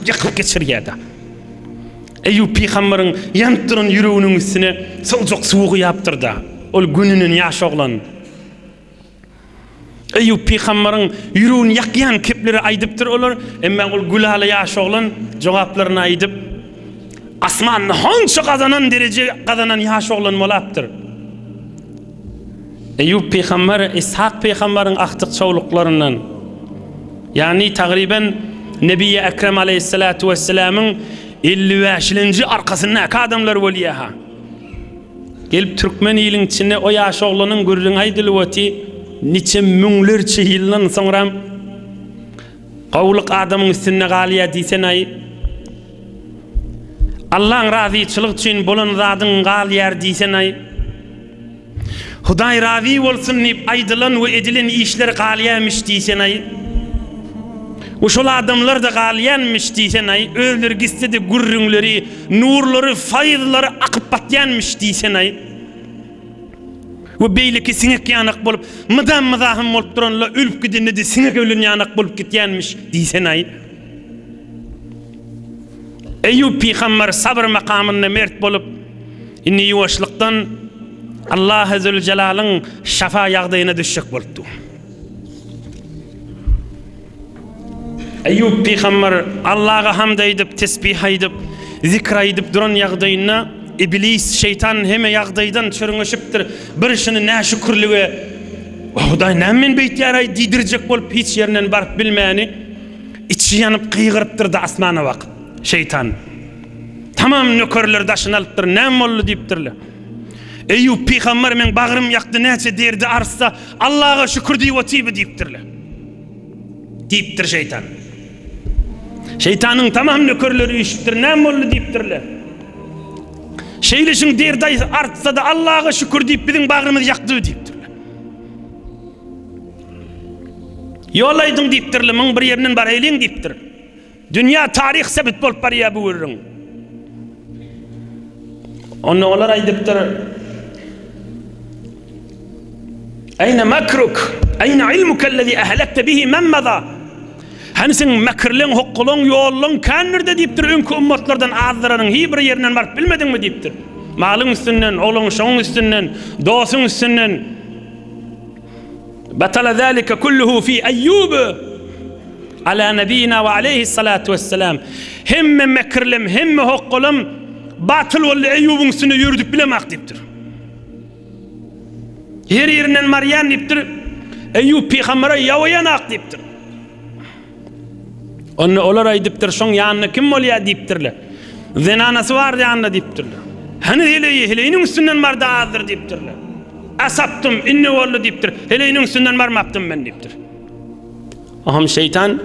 yakıp geçiriyor da. Eyyub peygamberin yanıp duran yüreğinin üstüne soğuk soğuğu yaptır da. Ol gününün yaş oğlan. Eyyub peygamberin yüreğini yakyan kepleri aydıptır olur. Ama ol gülhalı yaş oğlan cevaplarını aydıp asmanın hangi kazanan derece kazanan yaş oğlan olaptır. Eyyub peygamber İshak peygamberin aktık çoğuluklarından yani takriben Nebi Ekrem aleyhissalatu vesselam'ın 55. arkasında adamlar veliyaha gelip Türkmen ilin içinde o yaş oğlanın gürrün aydılıvati niçe münglerçe yıldan sonra kavuluk adamın üstüne galiya diysen ay Allah'ın razıçılık için bulun zadın galiyar diysen ay Huday razı olsun deyip aydılan ve edilen işler galiyemiş diysen ay. Uşul adamlar da galiyenmiş diysen ay. Öldür gitse de gurrünleri, nurları, faydaları akıp batyanmış diysen ay. Ve beyleki sinek yanak bolup, mıdahım olup duranla ölüp gidinle de sinek ölün yanak bolup gityenmiş diysen ay. Eyyub peygamber sabır makamında mert bolup, inni yuvaşlıktan Allah Zülcelal'ın şafa yağdayına düşecek buldu. Eyyub peygamber Allah'a hamd edip, tesbih edip, zikr edip duran yağdayına iblis, şeytan heme yağdaydan çörüngüşüptir. Bir işini ne şükürlüğe Hudaý nämen beýtýäray diýdirjek bolup hiç ýerinden baryp bilmäni içi ýanyp kıýgyrypdyrdy asmana wagt. Şeytan. Tamam nökerler daşyny alypdyr, näme boldy diýipdirler. Eyyub peýgamber men bagrym ýakdy näçe derdi arsa Allaha şükür diýip otyby diýipdirler. Diýipdir şeytan. Şeytanyň tamam nökerleri işitdir, näme boldy diýipdirler. Şeýleşiň derdi artsa da Allaha şükür diýip biziň bagrymyzy ýakdy diýipdir. Yolaydyň diýipdirler, men bir ýerinden bar eýleň diýipdir. Dünya tarih sebit bolup barýar bu ýerden. Onu olar aýdypdyr. Ayna makruk? Ayna ilmuka allazi ahlakta bihi man mada? Hani sen makrlyň, hukkulyň, ýoluň kändirde diýipdir, öňkü ummatlardan azdyranyň hiç bir ýerinden baryp bilmediňmi diýipdir. Malyň üstünden, oğluň şoň üstünden, dostuň üstünden. Batala zalika kulluhu fi Eyyub ala nabiyina ve aleyhissalatu vesselam. Hemme makrlim, hemme hukkulym batıl boldy Eyyub'un üstüne yürüdük bilemek diýipdir. Her ýerinden maryan diýipdir. Eyyub peýgambere ýawayanak diýipdir. Onu olar aýdypdyr, şoň ýanyna kim bolýar diýipdirler. Zenanasy bar ýanyna diýipdirler. Hani heleýiniň üstünden barda azdyr diýipdirler. Asaptım, inni boldy diýipdir. Heleýiniň üstünden barmapdym men diýipdir. Aham şeytan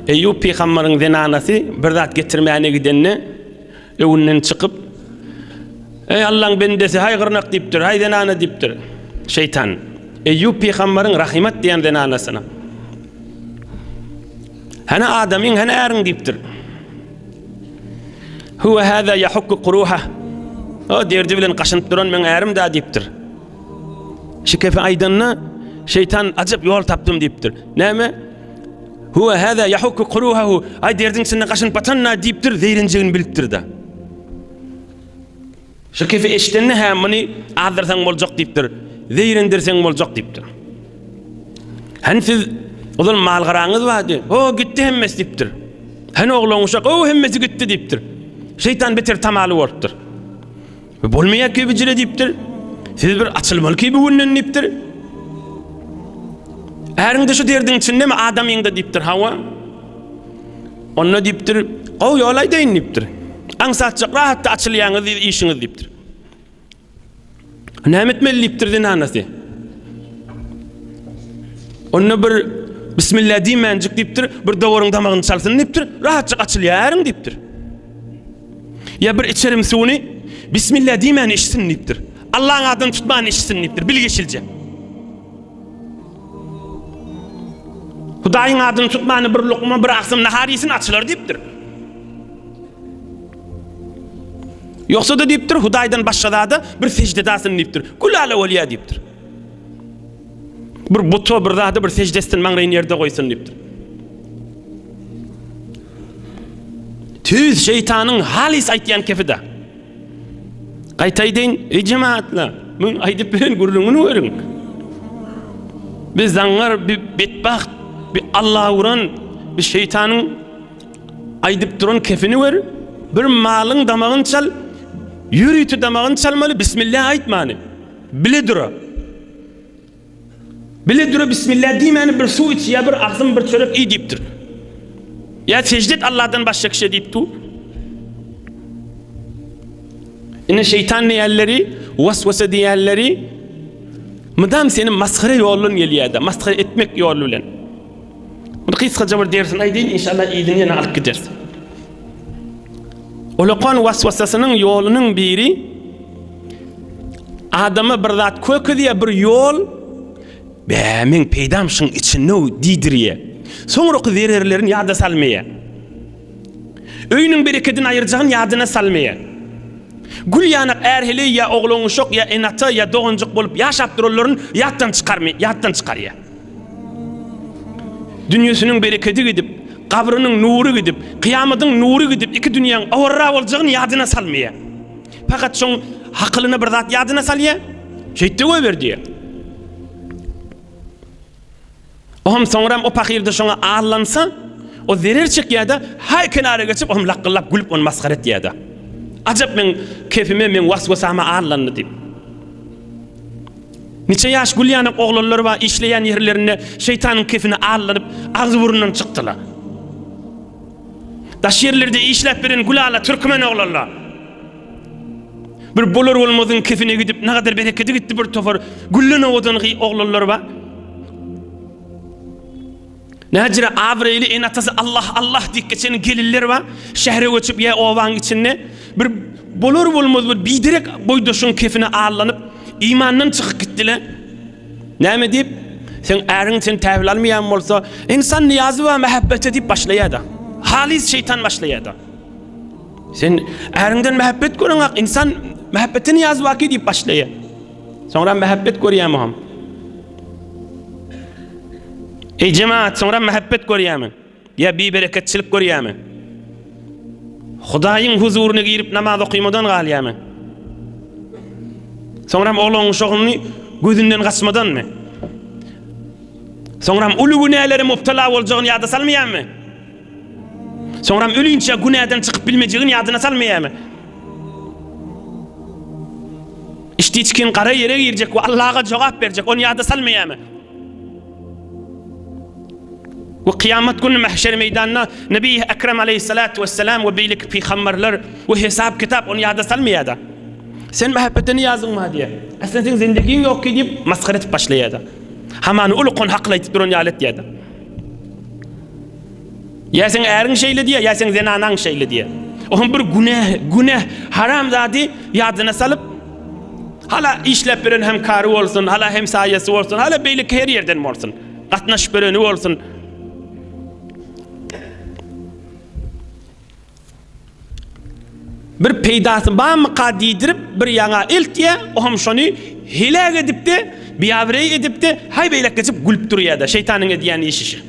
Eyyub peýgamberiň zenanasy bir zat getirmäne gidenni öwünden çykyp ey Allah'ın bendesi haýgyrnak diýipdir, hay zenana diýipdir. Şeytan Eyyub peýgamberiň rahimat diýen zenanasyna hana adamyň hana äriň diýipdir. Huwa hada yahukku quruha. O derdi bilen gaşynyp duran men ärim da diýipdir. Şu kefe aýdanna şeytan ajab ýol tapdym diýipdir. Näme? Huwa hada yahukku quruhahu. Ay derdiň sinne gaşynyp batanna diýipdir, zeyrenjigini bilipdir da. Şu kefe eşitenne hem meni azdyrsaň boljak diýipdir. Zeyrendirseň boljak diýipdir. Hani siz oğlum mal garaňyz bardy. O gitti hemmes diýipdir. Hani oglaň uşak o hemmesi gitti diýipdir. Şeytan beter tamaly bolupdyr. Bolmaýar ki bijire diýipdir. Siz bir açylmaly ki bu günden diýipdir. Äriňde şu derdiň içinde mi adam ýeňde diýipdir hawa. Onna diýipdir. O ýolaýdaýyn diýipdir. Aňsatjak rahatda açylýaňyz işiňiz diýipdir. Näme etmeli diýipdir zenanasy. Onna bir bismillah diýmänjik diýipdir, bir dowaryň damagyny çalsyn diýipdir, rahatjak açylýaryň diýipdir. Ya bir içerim suwuny bismillah diýmän içsin diýipdir. Allah'ın adını tutman içsin diýipdir, bilgeçilje. Hudaýyň adyny tutmany bir lokma bir aksym nahar ýesin açylar diýipdir. Ýoksa da diýipdir, Hudaýdan başga da bir secde dasyn diýipdir. Kulala waliya diýipdir. Bir buto bir zady bir secdesinden maňraýyn ýerde goýsun diýipdir. Tüz şeytanyň halis aýtýan kefide. Gaýtaýdyn, ey jemaatlar, men aýdyp beren gurulgyny öreň. Biz zaňar bir betbaht, bir Allah'a uğran, bir şeytanyň aýdyp duran kefini wer, bir malyň damagyny çal, ýürüýti damagyny çalmaly, bismillah aýtmany. Bile dura. Bile dura bismillah diýmän bir suw iç, ya bir agsym bir çörek iý diýipdir. Ya secdet Allah'dan başga kişi diýipdir. Ine şeytan diýerleri, waswasa diýerleri mudam seni maskhara ýolun gelýärdi, maskhara etmek ýolu bilen. Bunu kısaca bir dersin aýdyn, inşallah iýdin ýene alyp gidersin. Olaqan waswasasynyň ýolunyň biri adama bir zat köküdiýe bir ýol men peýdamşyň içinde diýdirýär. Soňra zererlerin ýada salmaýar. Öýüniň bereketini aýyrjagyň ýadyna salmaýar. Gül ýanak erhili ya oglaň uşak ya enata ya doganjyk bolup ýaşap duralaryň ýatdan çykarýar. Dünýäsiniň bereketi gidip, kabrynyň nury gidip, kıyamatyň nury gidip, iki dünýäň awara boljagyny ýadyna salmaýar. Fakat şoň hakylyny bir zat ýadyna salýar, şeýtde goýberdi. Oham soňram o pakirde şoňa ağlansa, o zerer çekýärde, hay kenara geçip oham laqqyllap gülüp onu maskara etýärdi. Ajab men kefime men waswasama ağlandy diýip. Niçe yaş gulyanık oğlanlar var, işleyen yerlerine şeytanın kefine ağırlanıp ağzı burnundan çıktılar. Daş yerlerde işlep verin gulala Türkmen oğlanlar. Bir bolar olmadığın kefine gidip ne kadar bereketi gitti bir tofar gullun oğlanı oğlanlar var. Necire Avreyli en atası Allah Allah dik geçen gelirler var. Şehre göçüp ya ovan içinde bir bolar olmaz bir bidirek boydoşun kefine ağırlanıp imandan çıkıp gittiler. Näme deyip sen äriň sen täwil almayan bolsa insan niyazy we mehabbet edip başlaýardy. Halis şeytan başlaýardy. Sen äriňden mehabbet görüňak insan mehabbetini niyazy waki diýip başlaýar. Sonra mehabbet görýärmi? Ey cemaat, sonra mehabbet görýärmi? Ya bir bereketçilik görýärmi? Hudaýyň huzuruny girip namaz okuymadan galýärmi? Sonra oğlun şoğunu gözünden kaçmadan mı? Sonra ulu günahlara mubtala olacağını yada salmayan mı? Sonra ölünce günahdan çıkıp bilmeyeceğini yadına salmayan mı? İşte içkin kara yere girecek ve Allah'a cevap verecek, onu yada salmayan mı? Ve kıyamet günü mahşer meydanına Nebi Ekrem aleyhissalatu vesselam ve beylik peygamberler ve hesap kitap onu yada salmayan da. Sen mehabbetini yazın mı diye. Aslında senin zindagin yok ki deyip maskara etip başlayadı. Haman ulukun hakla etip durun yalet diye. Ya sen erin şeyle diye, ya sen zenanan şeyle diye. Onun bir günah, haram zadi yadına salıp hala işlep birin hem karı olsun, hala hem sayesi olsun, hala beylik her yerden olsun. Katnaş birini olsun. Bir peydasın bağımı kadidirip bir yana iltiye ohum şonu hilak edip de biyavrey edip de hay beylek geçip gülüp duruyor da şeytanın ediyen işi.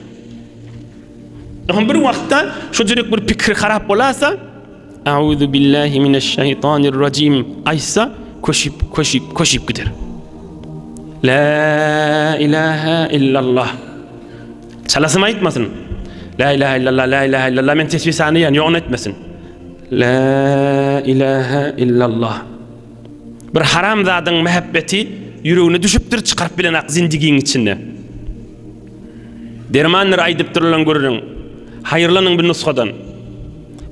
Ohum bir vakta şu cürük bir pikri harap olasa A'udhu billahi mineşşeytanirracim aysa koşup gider. La ilahe illallah. Çalasıma etmesin. La ilahe illallah, la ilahe illallah men tesbih saniyen yoğun etmesin. La ilahe illallah. Bir haram zadın mehabbeti yüreğine düşüptür çıkarıp bilen ak zindigin içinde. Dermanlar aydıp durulan görürün. Hayırlanın bir nuskadan.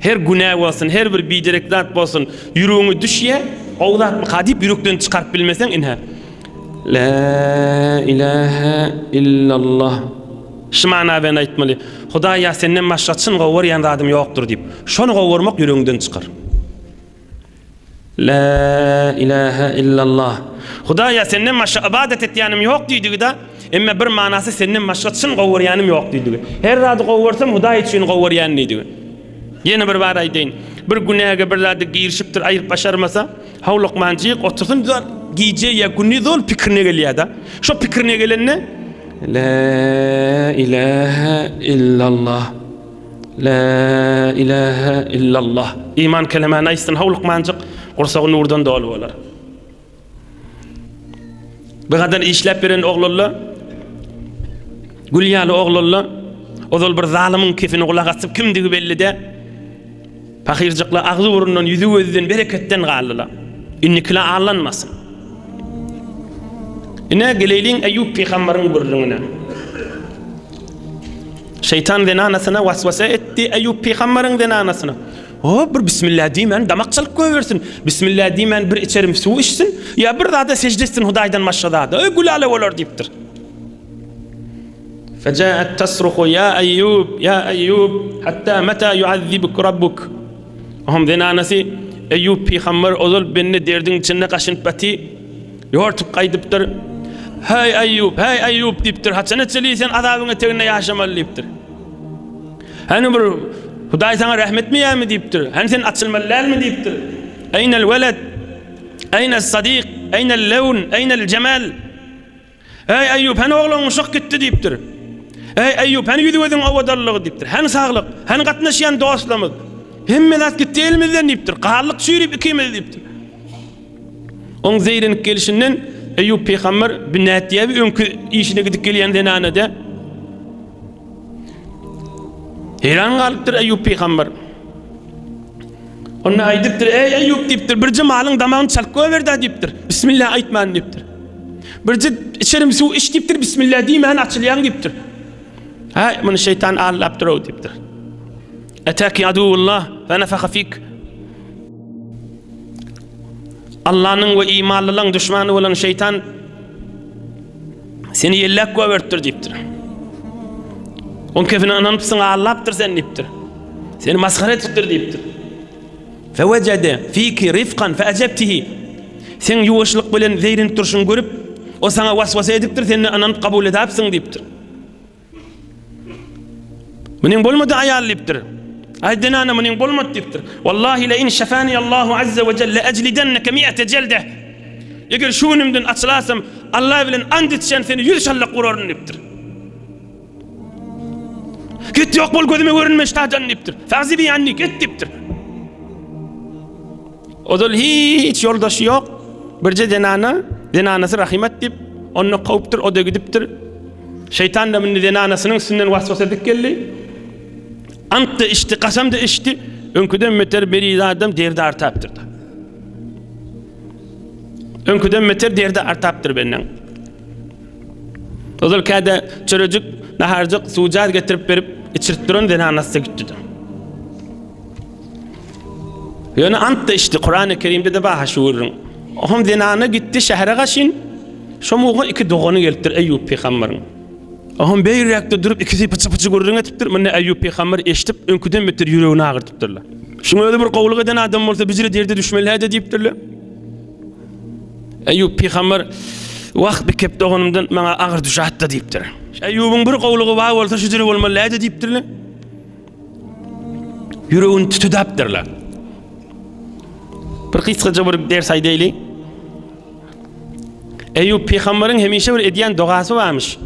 Her günah olsun, her bir bidireklat olsun yüreğine düşüye oğlat mı kadip yürekten çıkarıp bilmesen inha. La ilahe illallah. Şu mana ben aytmalı. Hudaýa senden başga çyn gowurýan zadım ýokdur dip. Şonu gowurmak yüreğinden çıkar. La ilahe illallah. Hudaýa senden başga ibadet etýänim ýok diýdigi da, emma bir manasy senden başga çyn gowurýanym ýok diýdigi. Her zady gowursam Hudaý üçin gowurýan diýdigi. Ýene bir bar aýdyn. Bir günäge bir zady girişipdir, aýyp başarmasa, hawlukmanjyk otursun giýje ýa günni zol pikirine gelýär da. Şo pikirine gelenne La ilahe illallah. La ilahe illallah. İman kelimeni aýsyn hawlukmanjyk gursagy nurdan dolu bolar. Bu kadar işlep beren oğlanlar Gülýaly oğlanlar ozal bir zalymin kefine gulak asyp kimdigi belli de fakirjyklar agzy burundan yüzü gözden bereketten galdylar. İnnikler ağlanmasın. Ine geleyliň Eyyub peýgamberin gurruna. Şeytan denanasına vasvasa etti Eyyub peýgamberin denanasına. O bir bismillah diýmen damakçylyk göwersin. Bismillah diýmen bir içerim su içsin. Ya bir zada secdesin Hudaýdan maşgada. Öý gulala bolar diýipdir. Fejaat tasruhu ya Eyyub hatta mata yu'azzibuk rabbuk. Ohum denanasy Eyyub peýgamber ozal benne derdin içinde gaşynyp bati ýortup gaýdypdyr. Hey Eyyub diýipdir. Haçan etselik sen azabyňa tegine ýaşamaly diýipdir. Hani bir Hudaý sana rahmet mi ýa-mı diýipdir. Hani sen açylmalymy diýipdir. Eynel weled? Eynel sadiq? Eynel lawn? Eynel cemal? Hey Eyyub, hani oğlun uşak gitti diýipdir. Hey Eyyub, hani ýüzü gözüň awadarlygy diýipdir. Hani saglyk? Hani gatnaşýan dostlamyk? Hemme zat gitti elmizden diýipdir. Galyk sürüp ikimiz diýipdir. On zeyrenip gelişinden Eyyub peýgamber bir nätiýe bir öňkü işine gidip gelýän denanada heran galypdyr Eyyub peýgamber. Onu aýdypdyr, ey Eyyub diýipdir, bir jemalyň damagyny çalyp goberdi diýipdir. Bismillah aýtman diýipdir. Birce içerim su içdipdir bismillah diýmän açylýan gipdir. Ha, bunu şeytan ağırlaptır o diptir. Etaki aduvullah ve nefaka fik. Allah'ın ve imanlıların düşmanı olan şeytan seni yellek göverttir diptir. On kefine ananıpsın ağırlaptır sen diptir. Seni maskara ettir diptir. Fe vecede fiki rifkan fe ecebtihi. Sen yuvaşlık bilen zeyrin turşun görüp o sana vasvasa ediptir, seni ananıp kabul edapsın diptir. Munin bolmadı ayarlayıptır. Aydın ana munin bolmadı diptir. Wallahi la in şefani Allahu azze ve celle eclidenneke mi'ete celde. Eger şu önümden açılasam Allah bilen and etsen seni 100 şallak vurarım diptir. Git yok bol gözüme görünme iştahcan diptir. Fazzi bi anni git diptir. Odol hiç yoldaşı yok. Birce denanası rahimet dip onu kavuptur, o da gidiptir. Şeytan da minni denanasının üstünden vasvasa edip geldi. Ant da içti, kasam da içti. Önküden meter beri adam derdi artaptırdı. Önküden meter derdi artaptır benden. Odol kada çörücük, naharcık, sucat getirip verip içirttirin denanası gitti. Yani ant da içti, Kur'an-ı Kerim'de de baha şuurun. Ohum denana gitti şehre kaşin. Şomuğun iki doğunu geltir Eyyub peygamberin. Ohum beyriyakta durup ikisi pıçı gurrun etiptir. Menne Eyyub peygamber eşitip önküden metir yüreğini ağırtıptırlar. Şunu öyle bir kovluk eden adam olsa bizire derdi düşmeli de deyiptirler. Eyyub peygamber vakt bir kep doğunumdan bana ağır düşe hatta deyiptir. Eyyub'un bir kovluğu var olsa şüzire olmalı de deyiptirler. Yüreğini tütüdaptırlar. Bir kıskaca bir ders aydaylı. Eyyub peygamberin hemişe bir ediyen doğası varmış.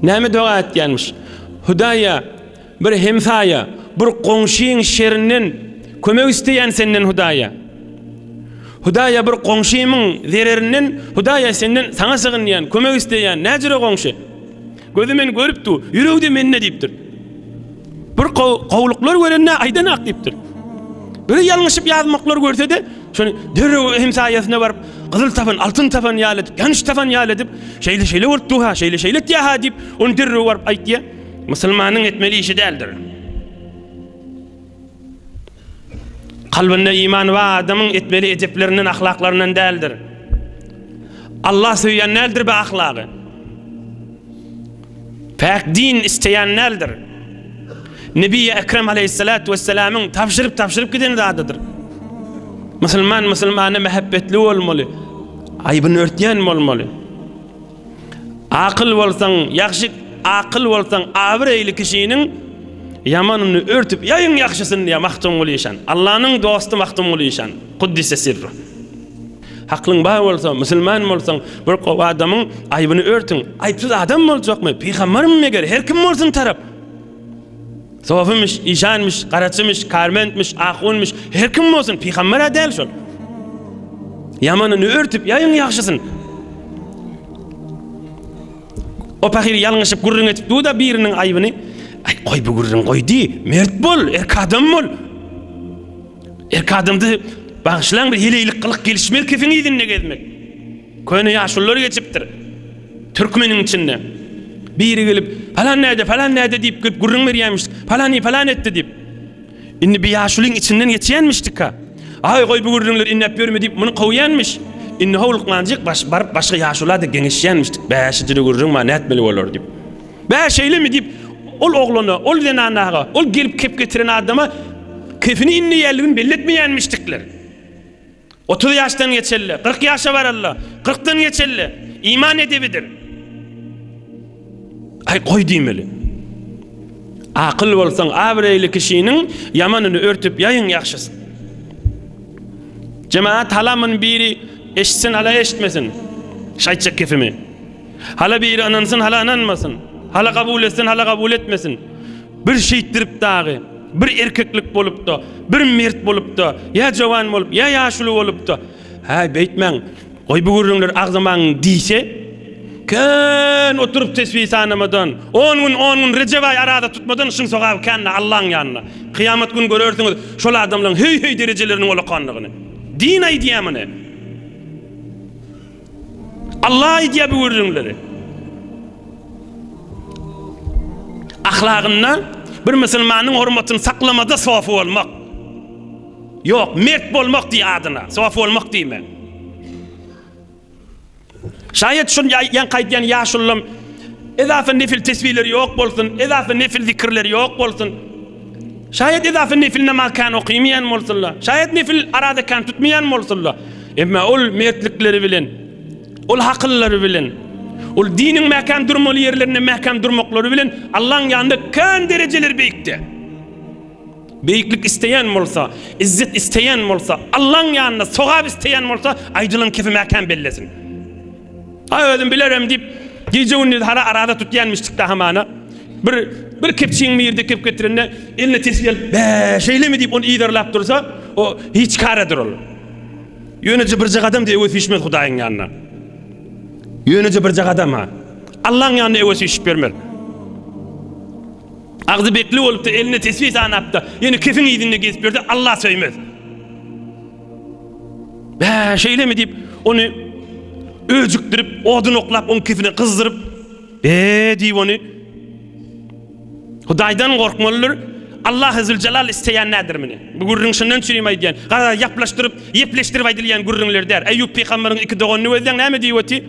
Näme doğa etýänmiş? Hudaya bir hemsaya, bir qoňşyň şerrinden kömek isteýän senden Hudaya. Hudaya bir qoňşymyň zererinden Hudaya senden sana sığınýan, kömek isteýän näjere qoňşy? Gözümen görüpdi, yüregde menne diýipdir. Bir gowluklar görenne aýdan ak diýipdir. Bir ýalňyşyp ýazmaklar görse de, şonu derrew hemsayasyna barıp Kızıl tapan, altın tapan yaledip, yanlış tapan yaledip, şeyle vurttuha, şeyle tiyaha deyip, onu dirru varıp aytiya, Müslümanın etmeli işi değildir. Kalbinde iman var, adamın etmeli edeplerinin, ahlaklarının değildir. Allah söyleyen neldir be ahlakı? Pek din isteyen neldir? Nebi-i Ekrem aleyhissalatu vesselam'ın tavşırıp giden adıdır. Müslümana mehabbetli olmalı. Aybını örtyen olmalı. Akıl olsan, yakşı akıl olsan, avreyli kişinin yamanını örtüp yayın yakşısın diye mahtum oluysan. Allah'ın dostu mahtum oluysan. Kuddise sirru. Haklın bağ olsan, Müslüman olsan, bir kova adamın aybını örtün. Ayıpsız adam mı olacak mı? Peygamber mi meger? Her kim olsun taraf. Sofymiş, işanmış, karaçymış, karmentmiş, ahunmuş, her kim olsun, peygamber değil şol. Yamanını örtüp yayın yakşısın. O pahiri yalnışıp gurrun etip da birinin ayıbını, ay koy bu gurrun koy di, mert bol, adam bol. Adamdı bağışlan bir hileylik kılık gelişmeli kefini idinle gezmek. Köyüne yaşulları geçiptir. Türkmenin içinde. Biri gelip falan nerede deyip gelip gurrun veriymiştik. Falan etti deyip. İnni bir yaşulun içinden geçiyenmiştik ha. Ay koy bu gurrunlar innep görme deyip bunu kovuyenmiş. İnni hovlukmancık barıp başka yaşular da genişleyenmiştik. Beşicili gurrun ma ne etmeli olur deyip. Beşeyle mi deyip ol oğlunu, ol denanağa, ol gelip kep getiren adama kefini inni yerliğini belletmeyenmiştikler. 30 yaştan geçerli, 40 yaşa var Allah, 40'tan geçerli. İman edebilir. Ay koy diýmeli. Akıl bolsaň, abreyli kişinin yamanını örtüp yayın yakşısın. Cemaat halamın biri eşitsin, hala eşitmesin. Şaytçak kefimi. Hala biri anansın, hala ananmasın. Hala kabul etsin, hala kabul etmesin. Bir şehittirip dağı, bir erkeklik bolup da, bir mert bolup da, ya jowan bolup, ya yaşulu bolup da. Ha beytmen, koy bu gurrunlar ağzaman diýse, kan oturup tesbih sanamadan 10 gün Recep ay arada tutmadan şun soğab kanna Allah'ın yanına. Kıyamet gün görürsünüz şol adamların hey derecelerinin ola kanlığını. Din ay diyemine. Allah diye buyurduğunları. Ahlakında bir Müslümanın hürmetini saklamada safı olmak. Yok, mert olmak diye adına. Safı olmak değil mi? Şayet şun yan kayıtlayan yaşullum edafe nefil tesbihleri yok bolsun, edafe nefil zikirleri yok bolsun. Şayet edafe nefil namazkan okuymayan bolsunlar. Şayet nefil arada kan tutmayan bolsunlar. Emma ol mertlikleri bilen, ol hakılları bilen, ol dinin mekan durmalı yerlerine mekan durmakları bilen Allah'ın yanında kan dereceler beyikti. Beyiklik isteyen bolsa, izzet isteyen bolsa, Allah'ın yanında sogab isteyen bolsa aydılın kefi mekan bellesin. Ha ödüm bilerim deyip gece onu arada tutyanmıştık da hamana. Bir kepçiğin mi yerde kep getirinde eline tesbih be şeyle mi deyip onu iyidarlap dursa o hiç karadır olur. Yönece bir adam diye öf işmez Hudayın yanına. Yönece bir adam ha. Allah'ın yanına öf iş vermez. Ağzı bekli olup da eline tesbih sanap da yani kefin iyidinle gezip verdi Allah söymez. Be şeyle mi deyip onu öcüktürüp, odun oklap, onun kefine kızdırıp deyip onu Hudaydan korkmalıdır. Allah Zülcelal isteyen nedir mini? Bu gurrun şundan çürüyüm aydiyen. Kadar yaplaştırıp, yepleştirip aydiyen gurrunlar der. Eyyub Peygamber'in iki doğanını özden ne mi diyoti?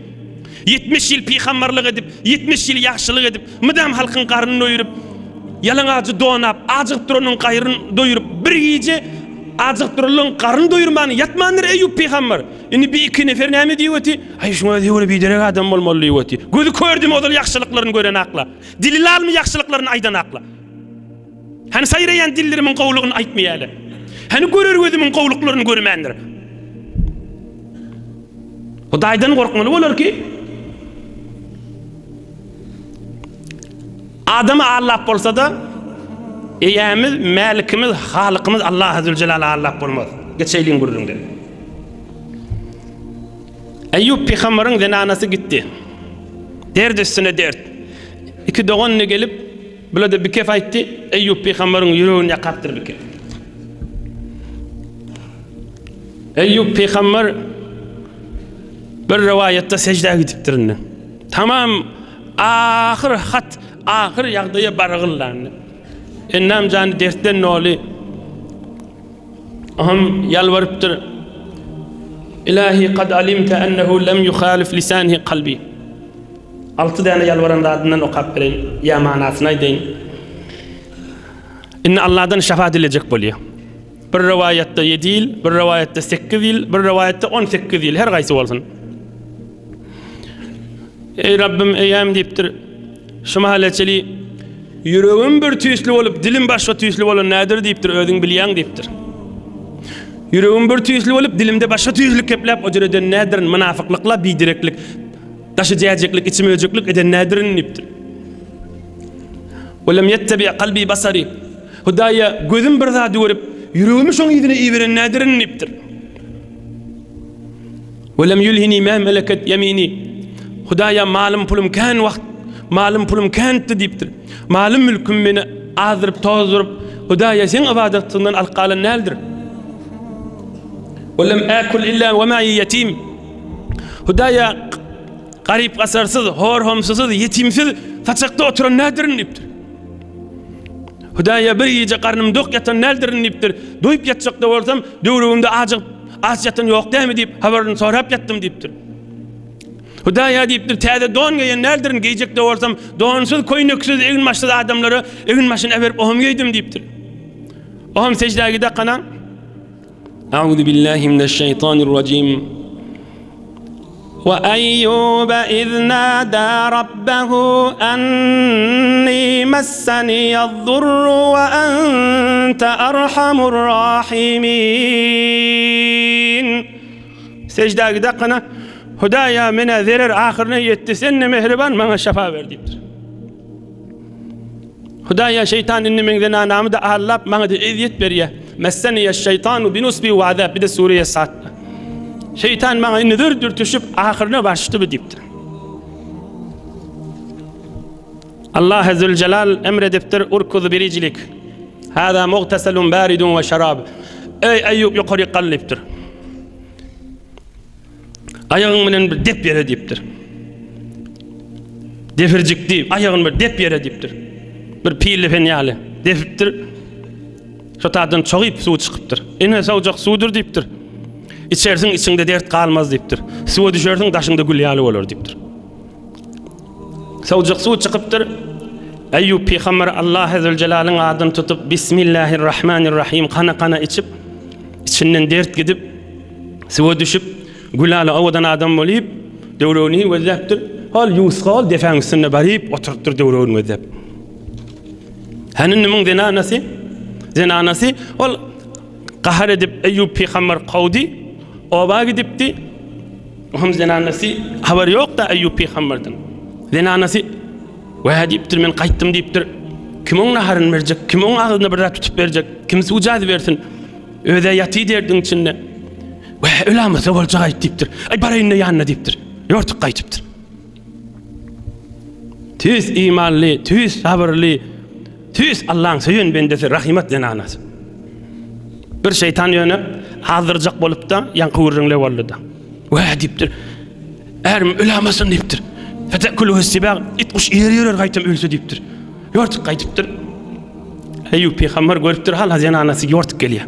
70 yıl peygamberlik edip, 70 yıl yaxşılık edip, mıdam halkın karnını doyurup, yalan ağacı doğanap, acık duranın kayrını doyurup, bir iyice acık duranın karnını doyurmanı yatmandır Eyyub Peygamber. Yani bir iki nefer ne mi diyoti? Ay şuna diyor bir derek adam olmalı diyoti. Gözü kördüm odur yaxşılıklarını gören akla. Dilil almı yaxşılıklarını aydan akla. Hani sayrayan dillerimin qovluğunu aytmayalı. Hani görür gözümün qovluqlarını görmendir. Hudaydan korkmalı olur ki adamı Allah bolsa da eyemiz, malikimiz, halıkımız Allah Azze ve Celle Allah bolmaz. Geçeyliğin gururunda. Eyyub Peygamber'in zenanası gitti. Dert üstüne dert. İki doğanına gelip böyle bir kef aytti. Eyyub Peygamber'in yüreğini yakaptır bir kef. Eyyub Peygamber bir rivayette secdeye gidiptir. Tamam ahir yağdaya barğıllarını. Ennem canı dertten ne oli? Aham yalvarıptır. İlahi kad alimte ennehu lem yukhalif lisanihi kalbi. 6 tane yalvaran da adından okap verin. Ya manasına deyin. İnne Allah'dan şefaat edilecek boluyor. Bir rivayette 7 yıl, bir rivayette 8 yıl, bir rivayette 18 yıl. Her gaysi olsun. Ey Rabbim eyyem deyiptir. Şuma haleçeli yüreğim bir tüyüslü olup dilim başka tüyüslü olup nedir deyiptir. Ödün bilyan deyiptir. Yüreğim bir tüyüslü olup dilimde başka tüyüslük keplep o cüreden nedir? Münafıklıkla bidireklik, taşıcayacaklık, içime öceklik eden nedirin deyiptir. Ve lem yettebi kalbi basari. Hudaya gözüm bir daha görüp yüreğimi şoň ýerine iýeren nedirin deyiptir. Ve lem yulhini ma meleket yemini. Hudaya malum pulum kan wagt, malum pulum kantdy deyipdir. Malum mülküm beni azdyryp tozduryp, Hudaya sen ibadetinden alqalan näldir? Ve lem akul illa ve ma'i yetim. Hudaya garip gasarsız, horhomsuz, yetimsiz saçakta oturan nedirin deyipdir. Hudaya bir iyice karnım dok yatan näldirin deyipdir. Doyup yatacak da bolsam, döwrüğümde aç yatan yok değil mi deyip haberini sorap yattım deyipdir. Hudaya deyipdir, täze don giyen näldirin giyecek de bolsam, donsuz, koynöksüz, egin başsız adamları egin başyna everip ohum giydim deyipdir. Ohum secdeye gide kana. Euzu billahi mineşşeytanirracim. وأيوب إذ نادى ربه أني مسني الضر وأنت أرحم الراحمين. Secdeye gidekana Hudaya mene zerer ahirine yetti senne mehriban bana şefa ver deyiptir. Hudaya şeytan inni men namı da ahallap bana da eziyet beriye. Messeniye şeytanu binusbi ve azab bir de Suriye saat. Şeytan bana inni dürtüşüp ahirine başladı bu deyiptir. Allah Azze ve Celal emrediptir urkuzu biricilik. Hâzâ muğteselun bâridun ve şarab. Ey Eyyub yukarı kalliptir. Ayağın bilen bir dep bere diptir. Defircikdi, ayağın bir dep bere diptir. Bir pili fenyalı defiptir. Şotadan çoğuyup suw çıkıptır. Ene sawjak suwdur diptir. İçersin içinde dert kalmaz diptir. Suwa düşersin taşında gül ýaly bolar diptir. Sawjak suw çıkıptır. Eyyub peygamber Allah azze ve celal'ın adını tutup Bismillahirrahmanirrahim kana içip içinden dert gidip suwa düşüp gül ýaly awadan adam bolyp döwröni wezeptir. Hal yusgal defäň üstüne baryp oturupdyr döwröni wezep. Hanin nimin zenanasi ol qahar edip Eyyub peygamber qawdi oba gidipdi. Hem zenanasi haber yok da Eyyub peygamberden. Zenanasi ve diptir men qaytdım diptir. Kim oň naharyn berjek? Kim oň agyny bir tutup berjek? Kim suwjady bersin? Öde ýaty derdin içinde. Ve ölemese boljak diptir. Ay baraýyn ýanyna diptir. Ýortuk qaytypdyr. Tüz imanly, tüz sabırly, tüz Allah'ın söyün bendesi rahimat zenanası. Bir şeytan yönü hazırcak bolup da yankı vurrunle varlı da. Ve diptir. Erim ölemezsin diptir. Fetekuluhu sibâg itkuş yer qaytım ölsü diptir. Yortuk qaytıptır. Eyyub peygamber görüptür hala zenanası yortuk geliyor.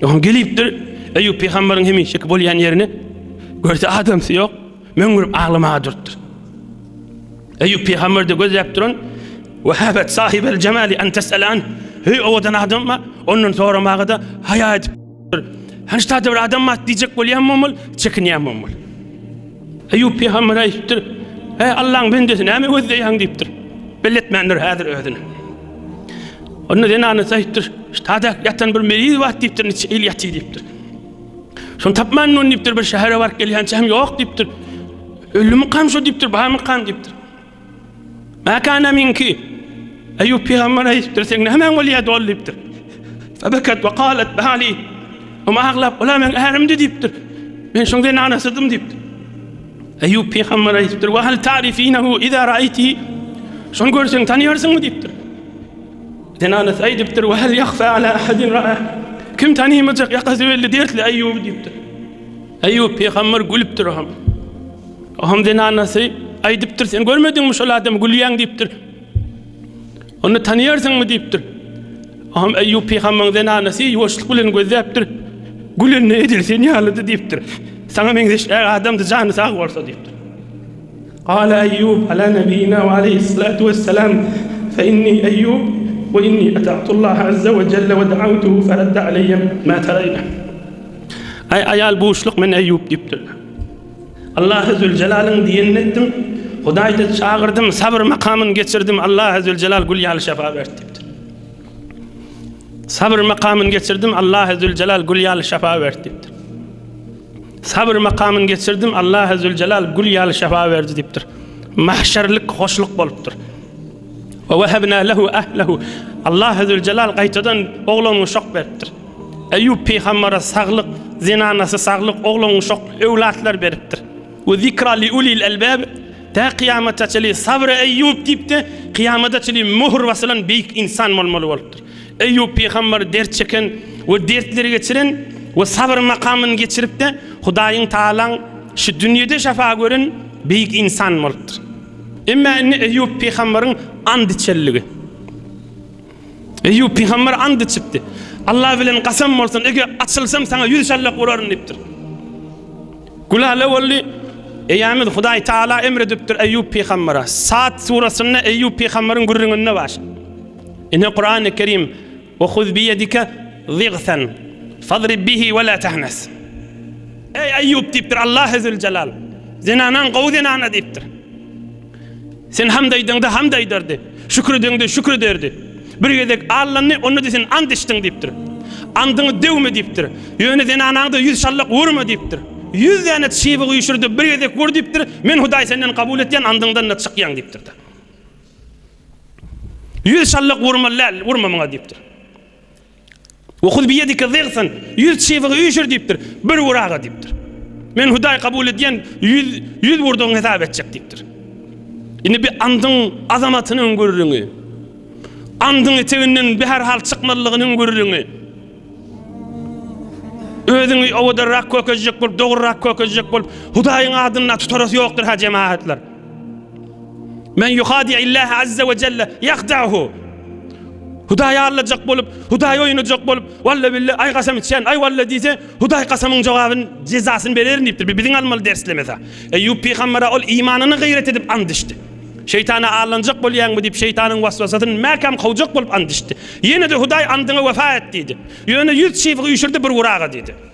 Yoğun geliptir. Eyyub peygamberin hemişek bolyan yerini gördü adamsı yok. Men görüp ağlama durttur. Eyyub peygamber de göz yaptırın. وهابت صاحب الجمال أن تسأل عنه هي أودن آدم ما onun sonra mağada hayat hançta bir adam ma diyecek bolýanmamyl çekinýänmamyl. Eyyub peygamber aýtdyr. Allah'ın bendesi näme gözleýän dipdir. Belletmändir häzir özüni. Onu denany aýtdyr. Ştada yatan bir meriz wagt dipdir, il ýaty dipdir. Şonu tapman onu dipdir bir şähere barıp gelýänçe hem ýok dipdir. Ölümi kam şu dipdir, bahamy kam dipdir. Ma kana minki Eyyub peygamber aýtdyr sen hemen bolýa dolypdyr. Fabakat ve qalet bahali ama aglap ola men ärimdi dipdir. Men şoňdan anasydım dipdir. Eyyub peygamber aýtdyr wa hal ta'rifinehu iza ra'aytihi şonu görseň tanýarsyňmy dipdir. Denanas aýdypdyr wa hal yakhfa ala ahadin ra'a kim tanýmajak ýakazy belli dertli Eyyub dipdir. Eyyub peygamber gülüpdir ham. Ham denanasy aýdypdyr sen görmediňmi şol adam gülýän dipdir. Onu tanýarsyňmy dipdir. Aham Eyyub peygamberin zenanasy ýoşlyk bilen gözläpdir. Gülen ne edilsen ýalydy dipdir. Saňa meňdeş adamdy jany sag bolsa dipdir. Qala Eyyub ala nabiyina we aleyhissalatu vesselam fe inni Eyyub ve inni ata'tu Allah azza ve celle ve da'awtuhu feradda aleyya ma tarayna. Ay ayal boşluk men Eyyub dipdir. Allah azze celalın diýenini etdim. Hudaýdy çağırdım, sabır makamını geçirdim. Allah azze celal gül ýaly şefa berdi dipdir. Sabır makamını geçirdim. Allah azze celal gül ýaly şefa berdi dipdir. Sabır makamını geçirdim. Allah azze celal gül ýaly şefa berdi dipdir. Mahşerlik hoşluk bolupdyr. Ve wahhabna lehu ahlehu. Allah azze celal gaýtadan oglanyny şok beripdir. Eyyub peygambere saglyk, zinanasy saglyk, oglanyny şok ewlatlar beripdir. Ve zikra li ulil albab ta kıyamata çeli sabr Eyyub dipdi kıyamata çeli muhr basylan beýik insan bolmaly bolupdyr. Eyyub peygamber dert çeken we dertleri geçiren we sabr makamyny geçirip de Hudaýyň taalaň şu dünýede şefa gören beýik insan bolupdyr. Emma Eyyub peygamberiň and içelligi. Eyyub peygamber and içipdi. Allah bilen qasam bolsun eger açylsam sana 100 şallak uraryn dipdir. Gulala bolly Eyyamid Hudaý Taala emredipdir Eyyub peygambere. Saat surasyna Eyyub peygamberiň gürrüňine baş. Ine Kur'an-ı Kerim ve huz bi yedika zigsan fadrib bihi ve la tahnas. Ey Eyyub dipdir Allah azze celal. Zenanan gowdenana dipdir. Sen hamdaýdyňda hamd aýdardy. Şükredýäňde şükrederdi. Bir gedek Allahny onu desen and içdiň dipdir. Andyňy dewme dipdir. Ýöne zenanaňda 100 şallak vurma dipdir. 100 tane çiğbi uyuşurdu bir gedek vur dipdir. Men Hudaý senden kabul etýän andyňdan da çykýan dipdir. 100 şallak vurma maňa dipdir. Ve huz bi yedika zigsan 100 çiğbi uyuşur dipdir. Bir vuraga dipdir. Men Hudaý kabul etýän 100 vurduň hesap etjek dipdir. Ine bir andyň azamatynyň görüňi. Andyň eteginden bir her hal çykmalygynyň görüňi. Özüňi owadarrak kökezjek bolup, dogurrak kökezjek bolup, Hudaýyň adyna tutarasy ýokdur ha jemaatlar. Men yuhadi Allah azza ve celle yahda'hu. Hudaýa alacak bolup, Hudaýa oýunajak bolup, walla billahi ay gasam içen, ay walla diýse, Hudaý gasamyň jogabyny jezasyny berer diýipdir. Biziň almaly derslemese. Eyyub peýgambera ol imanyny gayret edip andyşdy. Şeytana alınacak bolýanmy diýip şeytanyň waswasasyny mäkam kowjak bolup andyşdy. Ýene de Hudaý andyňa wefa etdi. Ýöne 100 şeýfi ýüşürdi bir wuraga diýdi.